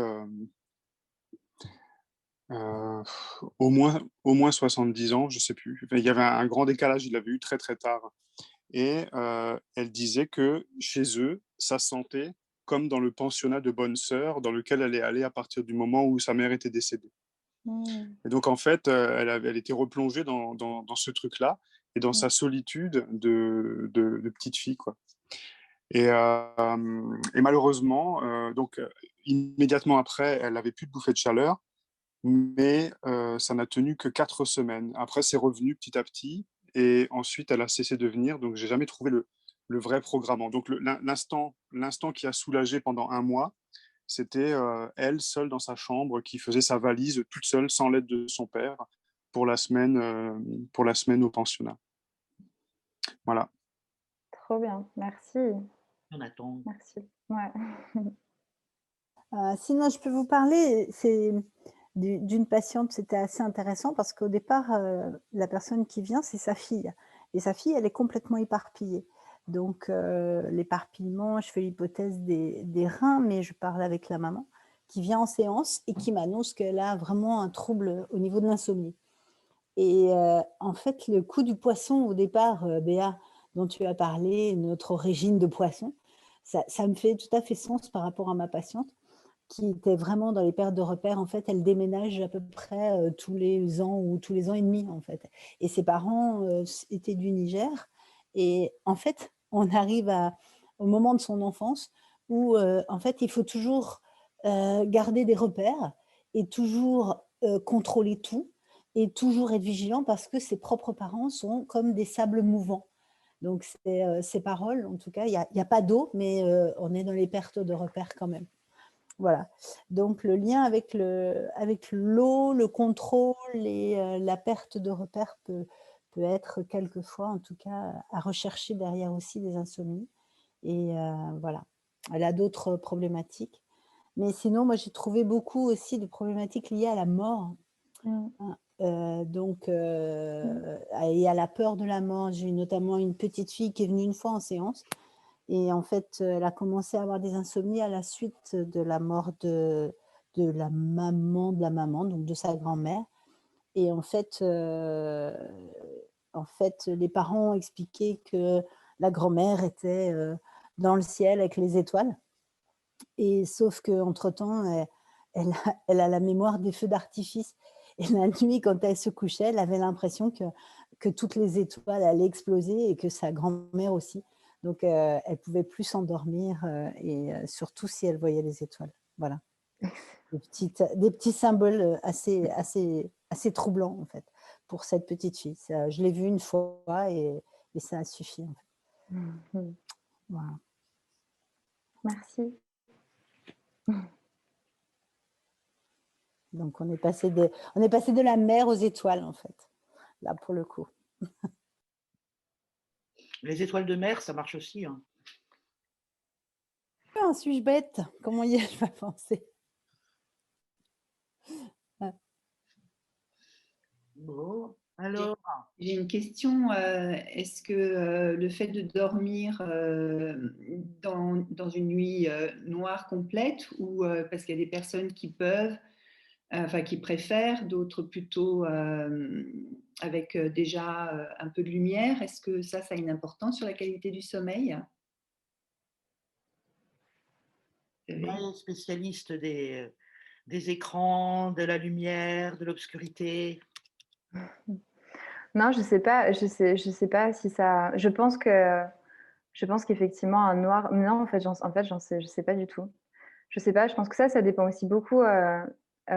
S7: au moins 70 ans, je ne sais plus. Enfin, il y avait un grand décalage, il l'avait eu très très tard. Et elle disait que chez eux, ça sentait comme dans le pensionnat de bonne sœur dans lequel elle est allée à partir du moment où sa mère était décédée. Et donc, en fait, elle était replongée dans ce truc-là et dans sa solitude de petite fille, quoi. Et malheureusement, donc, immédiatement après, elle n'avait plus de bouffée de chaleur, mais ça n'a tenu que 4 semaines. Après, c'est revenu petit à petit et ensuite, elle a cessé de venir. Donc, j'ai jamais trouvé le vrai programmant. Donc, l'instant qui a soulagé pendant 1 mois, c'était elle, seule dans sa chambre, qui faisait sa valise toute seule, sans l'aide de son père, pour la semaine au pensionnat. Voilà.
S2: Trop bien, merci.
S1: Jonathan.
S2: Merci. Ouais.
S8: Sinon, je peux vous parler, c'est d'une patiente, c'était assez intéressant parce qu'au départ, la personne qui vient, c'est sa fille. Et sa fille, elle est complètement éparpillée. Donc, l'éparpillement, je fais l'hypothèse des reins, mais je parle avec la maman qui vient en séance et qui m'annonce qu'elle a vraiment un trouble au niveau de l'insomnie. Et en fait, le coup du poisson au départ, Béa, dont tu as parlé, notre régime de poisson, ça me fait tout à fait sens par rapport à ma patiente qui était vraiment dans les pertes de repères. En fait, elle déménage à peu près tous les ans ou tous les ans et demi, en fait. Et ses parents étaient du Niger. Et en fait, on arrive au moment de son enfance où, en fait, il faut toujours garder des repères et toujours contrôler tout et toujours être vigilant parce que ses propres parents sont comme des sables mouvants. Donc, ces paroles, en tout cas, il n'y a pas d'eau, mais on est dans les pertes de repères quand même. Voilà. Donc, le lien avec l'eau, le contrôle et la perte de repères peut être quelquefois, en tout cas, à rechercher derrière aussi des insomnies. Et voilà. Elle a d'autres problématiques. Mais sinon, moi, j'ai trouvé beaucoup aussi de problématiques liées à la mort. Donc, et à la peur de la mort. J'ai notamment une petite fille qui est venue une fois en séance. Et en fait, elle a commencé à avoir des insomnies à la suite de la mort de la maman, donc de sa grand-mère. Et en fait, les parents ont expliqué que la grand-mère était dans le ciel avec les étoiles. Et sauf qu'entre-temps, elle a la mémoire des feux d'artifice. Et la nuit, quand elle se couchait, elle avait l'impression que toutes les étoiles allaient exploser et que sa grand-mère aussi. Donc, elle ne pouvait plus s'endormir, et surtout si elle voyait les étoiles. Voilà. Des petits symboles assez troublants, en fait, pour cette petite fille. Ça, je l'ai vue une fois et ça a suffi. En fait. Voilà.
S2: Merci.
S8: Donc, on est passé de la mer aux étoiles, en fait, là, pour le coup.
S1: Les étoiles de mer, ça marche aussi. Hein.
S8: Ah, suis-je bête? Comment y ai-je pas pensé?
S1: Bon, alors.
S9: J'ai une question. Est-ce que le fait de dormir dans une nuit noire complète, ou parce qu'il y a des personnes qui peuvent, enfin qui préfèrent, d'autres plutôt avec déjà un peu de lumière, est-ce que ça a une importance sur la qualité du sommeil?
S1: Ouais, spécialiste des écrans, de la lumière, de l'obscurité.
S2: Non, je sais pas si ça. Je pense qu'effectivement un noir. Non, en fait, je sais pas du tout. Je sais pas. Je pense que ça dépend aussi beaucoup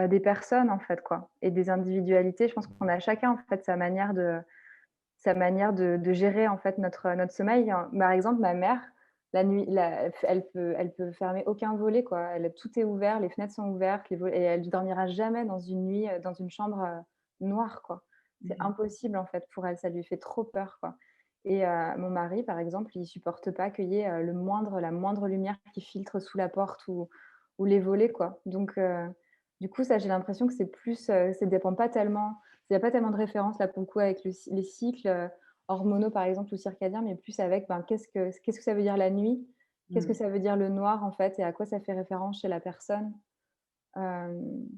S2: des personnes, en fait, quoi, et des individualités. Je pense qu'on a chacun, en fait, sa manière de gérer, en fait, notre sommeil. Par exemple, ma mère, la nuit, elle peut fermer aucun volet, quoi. Tout est ouvert, les fenêtres sont ouvertes, et elle ne dormira jamais dans une nuit, dans une chambre noire, quoi. C'est impossible, en fait, pour elle. Ça lui fait trop peur, quoi. Et mon mari, par exemple, il supporte pas qu'il y ait la moindre lumière qui filtre sous la porte ou les volets, quoi. Donc, du coup, ça, j'ai l'impression que c'est plus, ça dépend pas tellement. Il n'y a pas tellement de références là pour le coup avec les cycles hormonaux par exemple ou circadiens, mais plus avec qu'est-ce que ça veut dire la nuit, qu'est-ce que ça veut dire le noir en fait et à quoi ça fait référence chez la personne. Il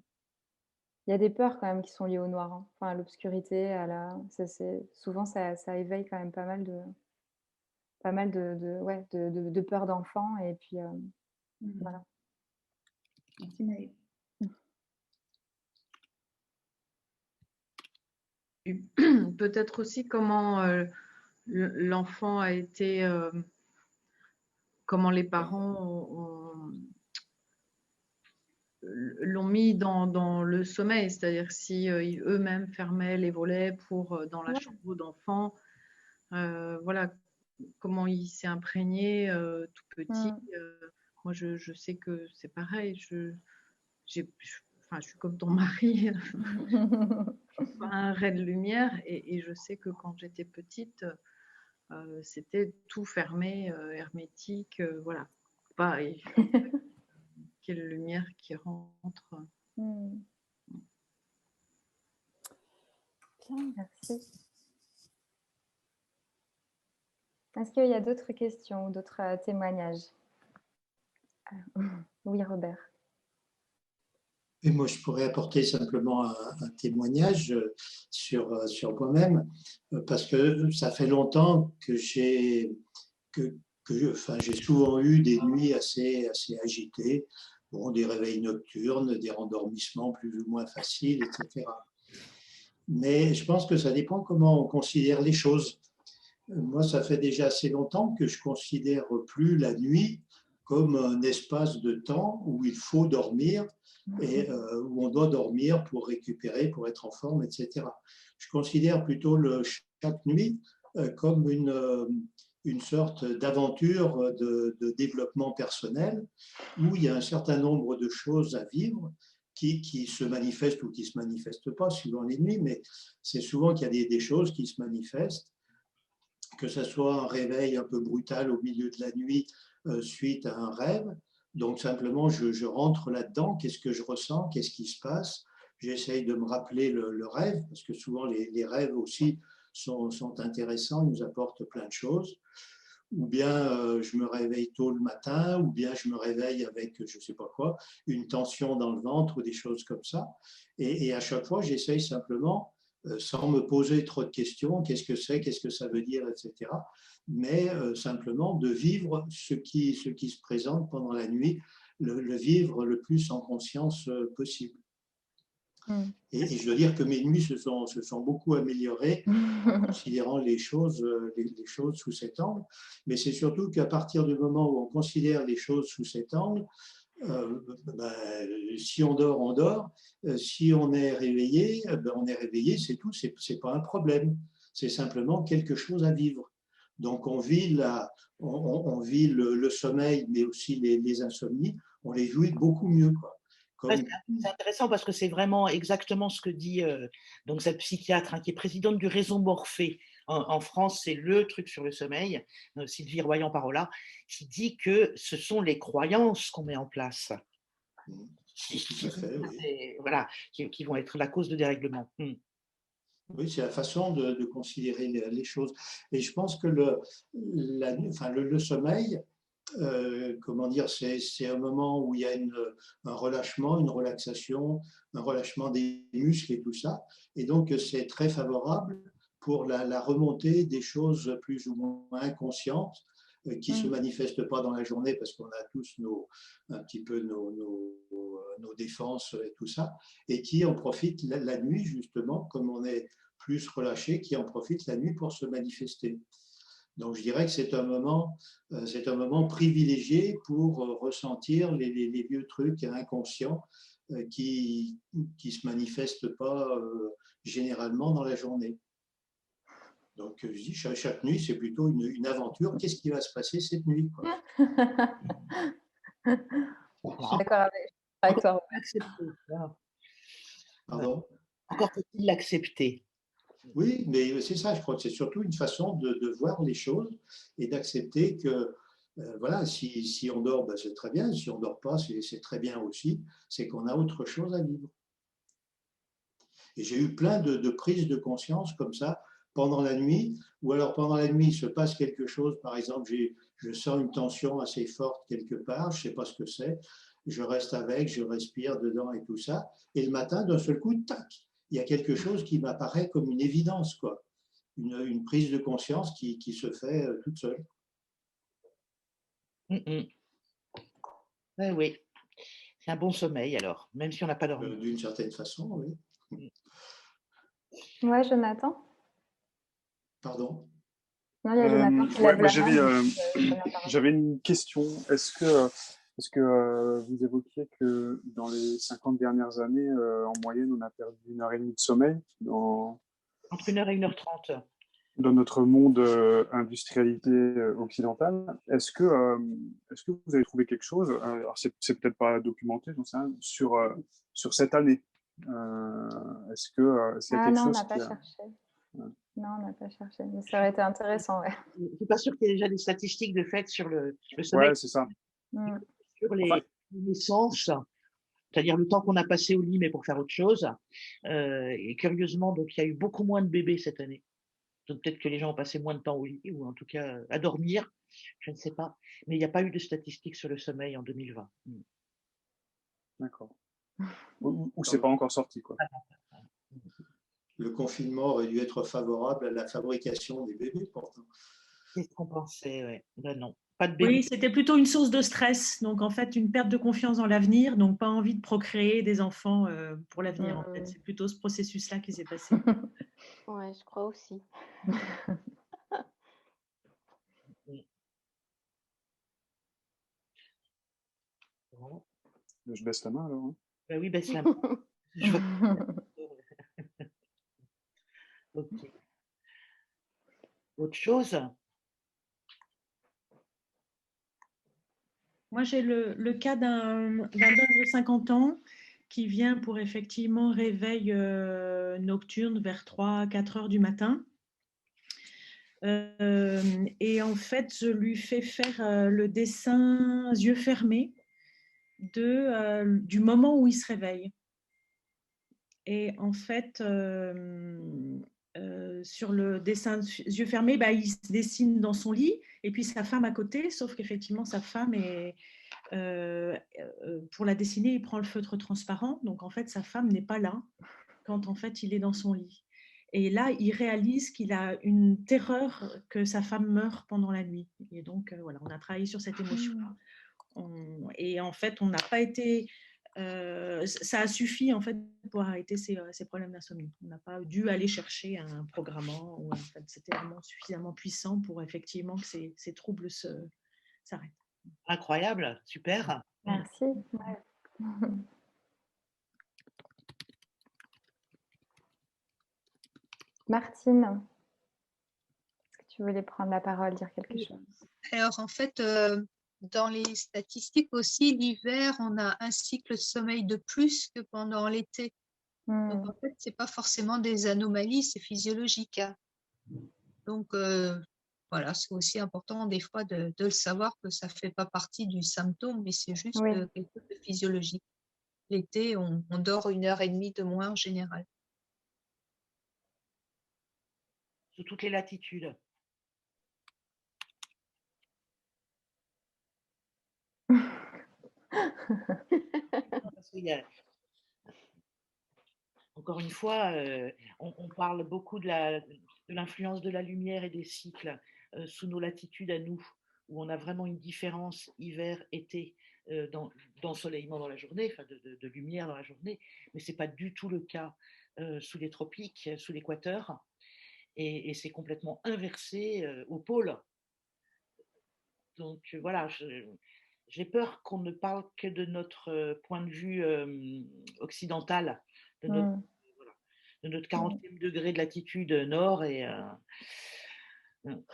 S2: y a des peurs quand même qui sont liées au noir, hein. Enfin à l'obscurité, souvent ça éveille quand même pas mal de peurs d'enfants et puis voilà.
S9: Merci Maëlle.
S10: Peut-être aussi comment l'enfant a été, comment les parents l'ont mis dans le sommeil, c'est-à-dire si eux-mêmes fermaient les volets dans la chambre d'enfant, voilà, comment il s'est imprégné tout petit. Moi, je sais que c'est pareil. Je suis comme ton mari, pas un ray de lumière, et je sais que quand j'étais petite, c'était tout fermé, hermétique, voilà. Pas quelle lumière qui rentre.
S2: Bien, merci. Est-ce qu'il y a d'autres questions ou d'autres témoignages? Oui, Robert.
S11: Et moi, je pourrais apporter simplement un témoignage sur moi-même, parce que ça fait longtemps que j'ai souvent eu des nuits assez agitées, bon, des réveils nocturnes, des rendormissements plus ou moins faciles, etc. Mais je pense que ça dépend comment on considère les choses. Moi, ça fait déjà assez longtemps que je considère plus la nuit comme un espace de temps où il faut dormir et où on doit dormir pour récupérer, pour être en forme, etc. Je considère plutôt chaque nuit comme une sorte d'aventure de développement personnel où il y a un certain nombre de choses à vivre qui se manifestent ou qui ne se manifestent pas suivant les nuits, mais c'est souvent qu'il y a des choses qui se manifestent, que ce soit un réveil un peu brutal au milieu de la nuit suite à un rêve. Donc simplement, je rentre là-dedans, qu'est-ce que je ressens, qu'est-ce qui se passe. J'essaye de me rappeler le rêve, parce que souvent les rêves aussi sont intéressants, ils nous apportent plein de choses. Ou bien je me réveille tôt le matin, ou bien je me réveille avec, je ne sais pas quoi, une tension dans le ventre ou des choses comme ça. Et à chaque fois, j'essaye simplement, sans me poser trop de questions, qu'est-ce que c'est, qu'est-ce que ça veut dire, etc. Mais simplement de vivre ce qui se présente pendant la nuit, le vivre le plus en conscience possible. Et je dois dire que mes nuits se sont beaucoup améliorées en considérant les choses sous cet angle. Mais c'est surtout qu'à partir du moment où on considère les choses sous cet angle, si on dort, on dort. Si on est réveillé, on est réveillé, c'est tout. C'est pas un problème. C'est simplement quelque chose à vivre. Donc on vit le sommeil, mais aussi les insomnies. On les vit beaucoup mieux, quoi.
S1: C'est intéressant parce que c'est vraiment exactement ce que dit donc cette psychiatre qui est présidente du réseau Morphée en France, c'est le truc sur le sommeil, Sylvie Royan-Parola, qui dit que ce sont les croyances qu'on met en place voilà, qui vont être la cause de dérèglement.
S11: Oui, c'est la façon de considérer les choses. Et je pense que le sommeil, comment dire, c'est un moment où il y a un relâchement, une relaxation, un relâchement des muscles et tout ça. Et donc, c'est très favorable pour la remontée des choses plus ou moins inconscientes qui ne se manifestent pas dans la journée parce qu'on a tous un petit peu nos défenses et tout ça, et qui en profitent la nuit, justement, comme on est plus relâché, qui en profitent la nuit pour se manifester. Donc, je dirais que c'est un moment privilégié pour ressentir les vieux trucs inconscients qui ne se manifestent pas généralement dans la journée. Donc, je dis, chaque nuit, c'est plutôt une aventure. Qu'est-ce qui va se passer cette nuit, quoi.
S2: Je suis d'accord avec toi.
S11: Pardon ?
S1: Encore faut-il l'accepter.
S11: Oui, mais c'est ça, je crois que c'est surtout une façon de voir les choses et d'accepter que, voilà, si on dort, c'est très bien, si on ne dort pas, c'est très bien aussi, c'est qu'on a autre chose à vivre. Et j'ai eu plein de prises de conscience comme ça pendant la nuit, ou alors pendant la nuit, il se passe quelque chose, par exemple, je sens une tension assez forte quelque part, je ne sais pas ce que c'est, je reste avec, je respire dedans et tout ça, et le matin, d'un seul coup, tac, il y a quelque chose qui m'apparaît comme une évidence, quoi. Une prise de conscience qui se fait toute seule.
S1: Oui, c'est un bon sommeil alors, même si on n'a pas dormi.
S11: D'une certaine façon, oui.
S2: Ouais, Jonathan.
S11: Pardon.
S2: Non, il y a Jonathan qui lève la main.
S7: J'avais une question. Est-ce que vous évoquiez que dans les 50 dernières années, en moyenne, on a perdu 1h30 de sommeil
S1: entre 1h et 1h30
S7: dans notre monde industrialité occidentale. Est-ce que vous avez trouvé quelque chose, alors c'est peut-être pas documenté, sur cette année, est-ce qu'il y a quelque chose
S2: on n'a pas cherché. Non, on n'a pas cherché, mais ça aurait été intéressant, ouais.
S1: Je ne suis pas sûre qu'il y ait déjà des statistiques de fait sur le sommeil.
S7: Ouais, c'est ça.
S1: Sur les naissances, c'est-à-dire le temps qu'on a passé au lit, mais pour faire autre chose. Et curieusement, donc il y a eu beaucoup moins de bébés cette année. Donc peut-être que les gens ont passé moins de temps au lit, ou en tout cas à dormir, je ne sais pas. Mais il n'y a pas eu de statistiques sur le sommeil en 2020.
S7: D'accord. Ou c'est pas encore sorti, quoi.
S11: Le confinement aurait dû être favorable à la fabrication des bébés, pourtant.
S1: C'est ce qu'on pensait, ouais. Ben non, pas de
S4: Oui,
S1: bébé.
S4: c'était plutôt une source de stress. Donc, en fait, une perte de confiance dans l'avenir. Donc, pas envie de procréer des enfants pour l'avenir. En fait, c'est plutôt ce processus-là qui s'est passé.
S12: Ouais, je crois aussi.
S1: Bon.
S7: Je baisse la main, alors. Hein.
S1: Ben oui, baisse la main. Ok. Autre chose?
S4: Moi, j'ai le cas d'un homme de 50 ans qui vient pour effectivement réveil nocturne vers 3-4 heures du matin. Et en fait, je lui fais faire le dessin yeux fermés du moment où il se réveille. Et en fait, sur le dessin yeux fermés, bah, il se dessine dans son lit et puis sa femme à côté, sauf qu'effectivement, sa femme est, pour la dessiner, il prend le feutre transparent. Donc, en fait, sa femme n'est pas là quand, en fait, il est dans son lit. Et là, il réalise qu'il a une terreur que sa femme meure pendant la nuit. Et donc, voilà, on a travaillé sur cette émotion-là. Et en fait, on n'a pas été... ça a suffi, en fait, pour arrêter ces problèmes d'insomnie. On n'a pas dû aller chercher un programmant. En fait, c'était vraiment suffisamment puissant pour, effectivement, que ces troubles s'arrêtent.
S1: Incroyable, super.
S2: Merci. Ouais. Martine, est-ce que tu voulais prendre la parole, dire quelque chose?
S5: Alors, en fait, dans les statistiques aussi, l'hiver, on a un cycle de sommeil de plus que pendant l'été. Donc, en fait, ce n'est pas forcément des anomalies, c'est physiologique. Hein. Donc, voilà, c'est aussi important des fois de le savoir que ça ne fait pas partie du symptôme, mais c'est juste
S2: Oui.
S5: quelque chose de physiologique. L'été, on dort 1h30 de moins en général.
S1: Sous toutes les latitudes. Parce qu'il y a... Encore une fois, on parle beaucoup de l'influence de la lumière et des cycles sous nos latitudes à nous, où on a vraiment une différence hiver-été d'ensoleillement dans la journée, enfin de lumière dans la journée, mais ce n'est pas du tout le cas sous les tropiques, sous l'équateur, et c'est complètement inversé au pôle. Donc voilà, j'ai peur qu'on ne parle que de notre point de vue occidental, de notre 40e degré de latitude nord. Et,
S5: on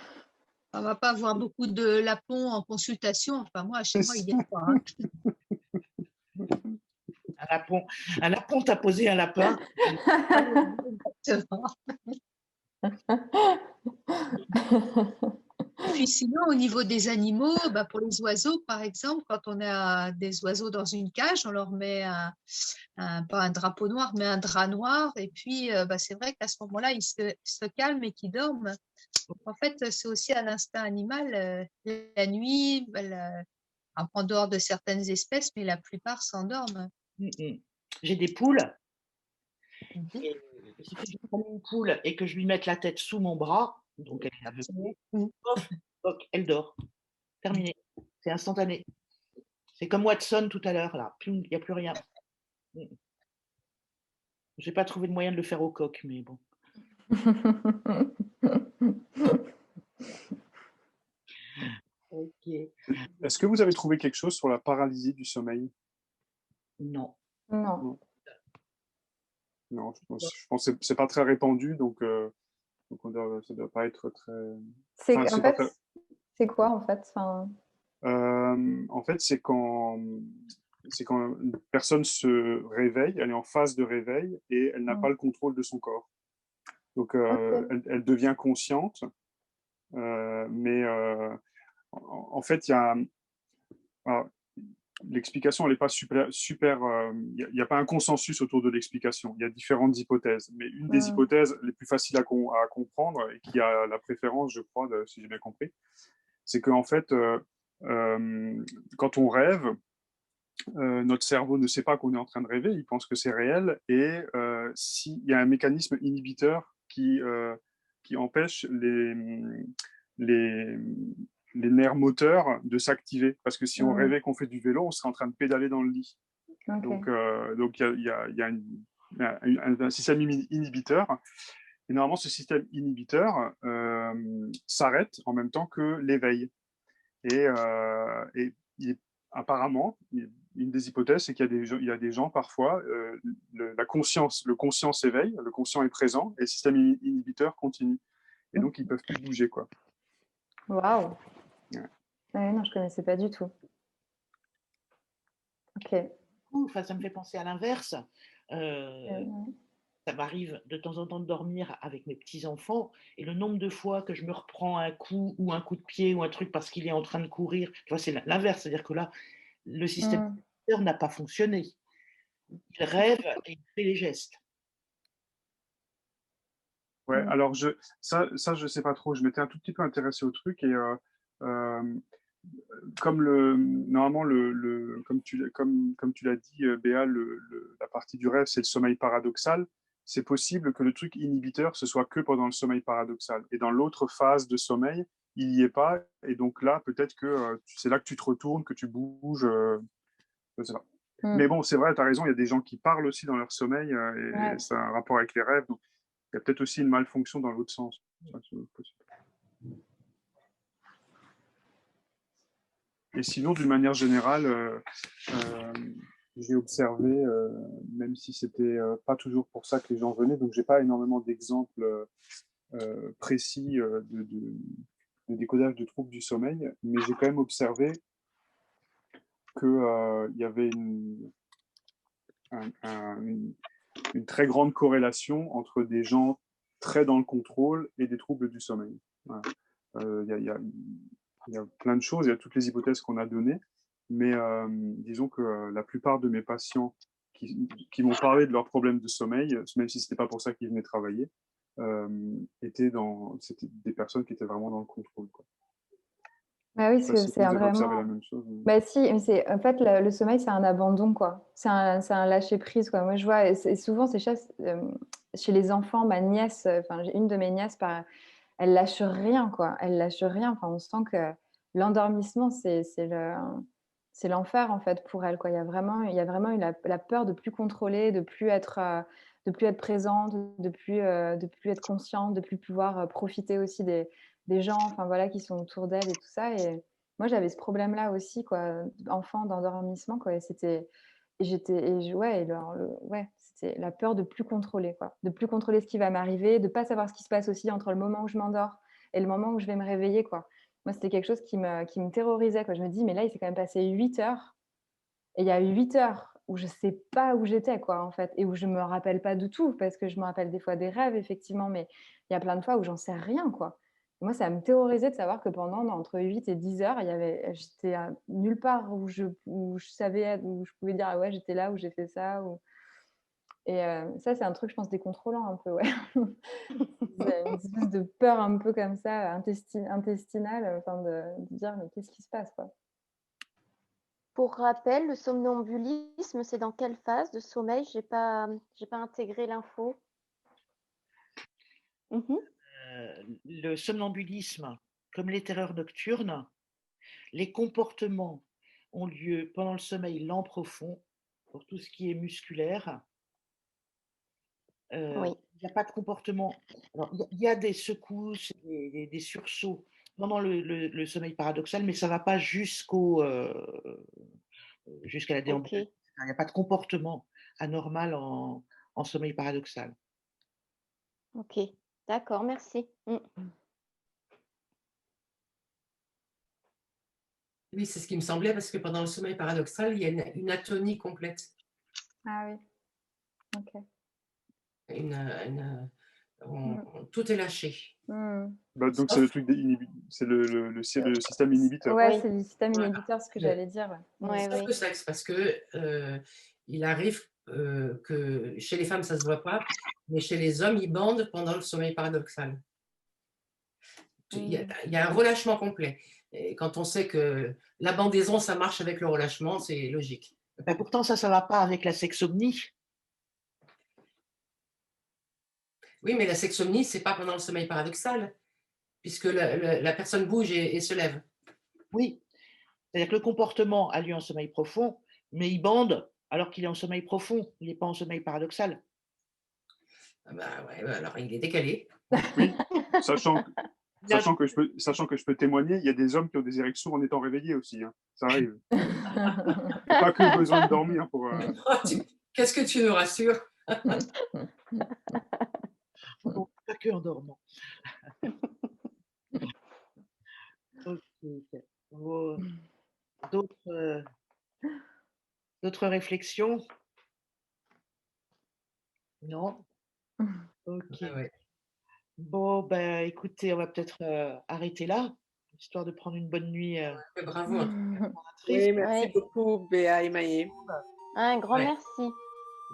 S5: ne va pas avoir beaucoup de lapons en consultation. Enfin, moi, chez moi, il n'y a pas. Hein.
S1: Un lapon t'a posé un lapin.
S5: Et puis sinon, au niveau des animaux, bah pour les oiseaux, par exemple, quand on a des oiseaux dans une cage, on leur met pas un drapeau noir, mais un drap noir. Et puis, bah, c'est vrai qu'à ce moment-là, ils se calment et qu'ils dorment. En fait, c'est aussi un instinct animal. La nuit, en dehors de certaines espèces, mais la plupart s'endorment.
S1: J'ai des poules. Et il suffit que je prenne une poule et que je lui mette la tête sous mon bras, donc elle est aveuglée, elle dort. Terminé. C'est instantané. C'est comme Watson tout à l'heure, là. Il n'y a plus rien. Je n'ai pas trouvé de moyen de le faire au coq, mais bon. Okay.
S7: Est-ce que vous avez trouvé quelque chose sur la paralysie du sommeil?
S1: Non.
S2: Non.
S7: Non, je pense que c'est pas très répandu, donc ça ne doit pas être très...
S2: C'est quoi en fait?
S7: En fait, c'est quand une personne se réveille, elle est en phase de réveil et elle n'a pas le contrôle de son corps. Donc, elle devient consciente, mais en fait, il y a... Alors, l'explication, elle n'est pas super. Il n'y a pas un consensus autour de l'explication. Il y a différentes hypothèses. Mais une des hypothèses les plus faciles à comprendre et qui a la préférence, je crois, si j'ai bien compris, c'est qu'en fait, quand on rêve, notre cerveau ne sait pas qu'on est en train de rêver, il pense que c'est réel. Et s'il y a un mécanisme inhibiteur qui empêche les nerfs moteurs de s'activer. Parce que si on rêvait qu'on fait du vélo, on serait en train de pédaler dans le lit. Okay. Donc il y a un système inhibiteur. Et normalement, ce système inhibiteur s'arrête en même temps que l'éveil. Et apparemment, une des hypothèses, c'est qu'il y a des gens parfois, le conscient s'éveille, le conscient est présent, et le système inhibiteur continue. Et donc, ils ne peuvent plus bouger, quoi.
S2: Waouh! Ouais, non, je ne connaissais pas du tout. Ok.
S1: Enfin, ça me fait penser à l'inverse. Ça m'arrive de temps en temps de dormir avec mes petits-enfants, et le nombre de fois que je me reprends un coup ou un coup de pied ou un truc parce qu'il est en train de courir, tu vois, c'est l'inverse. C'est-à-dire que là, le système n'a pas fonctionné. Il rêve et il fait les gestes.
S7: Ouais, alors ça, je sais pas trop. Je m'étais un tout petit peu intéressé au truc et comme normalement comme tu l'as dit, Béa, la partie du rêve, c'est le sommeil paradoxal. C'est possible que le truc inhibiteur, ce soit que pendant le sommeil paradoxal. Et dans l'autre phase de sommeil, il n'y est pas. Et donc là, peut-être que c'est là que tu te retournes, que tu bouges. Je sais pas. Mais bon, c'est vrai, tu as raison, il y a des gens qui parlent aussi dans leur sommeil et ça a un rapport avec les rêves. Donc, il y a peut-être aussi une malfonction dans l'autre sens. Et sinon, d'une manière générale, j'ai observé, même si c'était pas toujours pour ça que les gens venaient, donc j'ai pas énormément d'exemples précis de décodage de troubles du sommeil, mais j'ai quand même observé qu'il y avait une très grande corrélation entre des gens très dans le contrôle et des troubles du sommeil. Voilà. Il y a plein de choses, il y a toutes les hypothèses qu'on a données, mais disons que la plupart de mes patients qui m'ont parlé de leurs problèmes de sommeil, même si ce n'était pas pour ça qu'ils venaient travailler, c'était des personnes qui étaient vraiment dans le contrôle, quoi.
S2: Ah oui, c'est vraiment.
S7: La même chose,
S2: Bah si, mais en fait le sommeil c'est un abandon, quoi. C'est un lâcher prise, quoi. Moi je vois, et souvent c'est chez les enfants. Ma nièce, enfin j'ai une de mes nièces, elle lâche rien, quoi. Elle lâche rien. Enfin on sent que l'endormissement c'est l'enfer en fait pour elle, quoi. Il y a vraiment eu la peur de plus contrôler, de plus être présente, de plus être consciente, de plus pouvoir profiter aussi des gens, enfin voilà, qui sont autour d'elle et tout ça. Et moi j'avais ce problème-là aussi, quoi, enfant, d'endormissement, quoi. Et c'était la peur de plus contrôler, quoi, de plus contrôler ce qui va m'arriver, de pas savoir ce qui se passe aussi entre le moment où je m'endors et le moment où je vais me réveiller, quoi. Moi, c'était quelque chose qui me terrorisait, quoi. Je me dis, mais là, il s'est quand même passé 8 heures. Et il y a 8 heures où je ne sais pas où j'étais, quoi, en fait. Et où je ne me rappelle pas du tout, parce que je me rappelle des fois des rêves, effectivement. Mais il y a plein de fois où j'en sais rien, quoi. Et moi, ça me terrorisait de savoir que pendant entre 8 et 10 heures, j'étais nulle part où je savais, où je pouvais dire, ah ouais, j'étais là, où j'ai fait ça. Et ça, c'est un truc, je pense, décontrôlant un peu, ouais. C'est une espèce de peur un peu comme ça, intestinale, enfin de dire, mais qu'est-ce qui se passe, quoi.
S12: Pour rappel, le somnambulisme, c'est dans quelle phase de sommeil? J'ai pas intégré l'info.
S1: Le somnambulisme, comme les terreurs nocturnes, les comportements ont lieu pendant le sommeil lent profond, pour tout ce qui est musculaire. Il n'y a pas de comportement. Il y a des secousses, des sursauts pendant le sommeil paradoxal, mais ça ne va pas jusqu'à la déambulation. Il n'y a pas de comportement anormal en sommeil paradoxal.
S12: Ok, d'accord, merci.
S6: Oui, c'est ce qui me semblait, parce que pendant le sommeil paradoxal, il y a une atonie complète.
S2: Ah oui, ok.
S6: Tout est lâché.
S7: Donc c'est le truc c'est le système inhibiteur.
S2: Ouais,
S12: Oui.
S2: c'est le système
S6: Voilà.
S2: inhibiteur, ce que j'allais dire. Ouais.
S12: Ouais,
S6: Sauf
S12: oui.
S6: le sexe, parce que il arrive que chez les femmes, ça ne se voit pas, mais chez les hommes, ils bandent pendant le sommeil paradoxal. Il y a un relâchement complet. Et quand on sait que la bandaison, ça marche avec le relâchement, c'est logique.
S1: Ben, pourtant, ça ne va pas avec la sexomnie.
S6: Oui, mais la sexomnie, ce n'est pas pendant le sommeil paradoxal, puisque la personne bouge et se lève.
S1: Oui. C'est-à-dire que le comportement a lieu en sommeil profond, mais il bande alors qu'il est en sommeil profond. Il n'est pas en sommeil paradoxal.
S6: Ah bah ouais, alors il est décalé.
S7: Oui, sachant que je peux témoigner, il y a des hommes qui ont des érections en étant réveillés aussi. Hein. Ça arrive. Pas que besoin de dormir pour.
S6: Qu'est-ce que tu nous rassures?
S1: Non, pas que en dormant. Ok. D'autres réflexions? Non? Ok.
S6: Ah ouais.
S1: Bon, ben, écoutez, on va peut-être arrêter là, histoire de prendre une bonne nuit.
S6: Bravo.
S13: Oui, merci
S12: Ouais.
S13: beaucoup, Béa et Maë.
S12: Un grand
S6: Ouais.
S12: merci.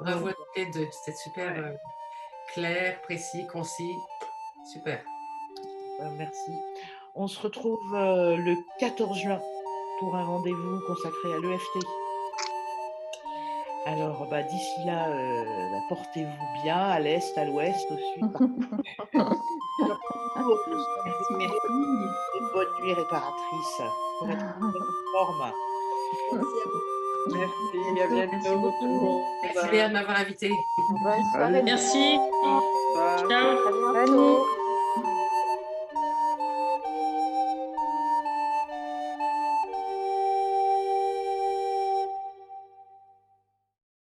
S6: Bravo à toutes les deux. C'était super clair, précis, concis. Super.
S1: Merci. On se retrouve le 14 juin pour un rendez-vous consacré à l'EFT. Alors, d'ici là, portez-vous bien à l'est, à l'ouest, au sud.
S9: Merci.
S1: Une bonne nuit réparatrice. Pour être en bonne forme.
S13: Merci, à bientôt.
S2: Merci beaucoup.
S13: tout le monde.
S6: Merci Léa de m'avoir invité.
S12: Bonne soirée.
S14: Merci.
S13: Bonsoir.
S14: Ciao.
S12: À bientôt.
S2: Bonne nuit.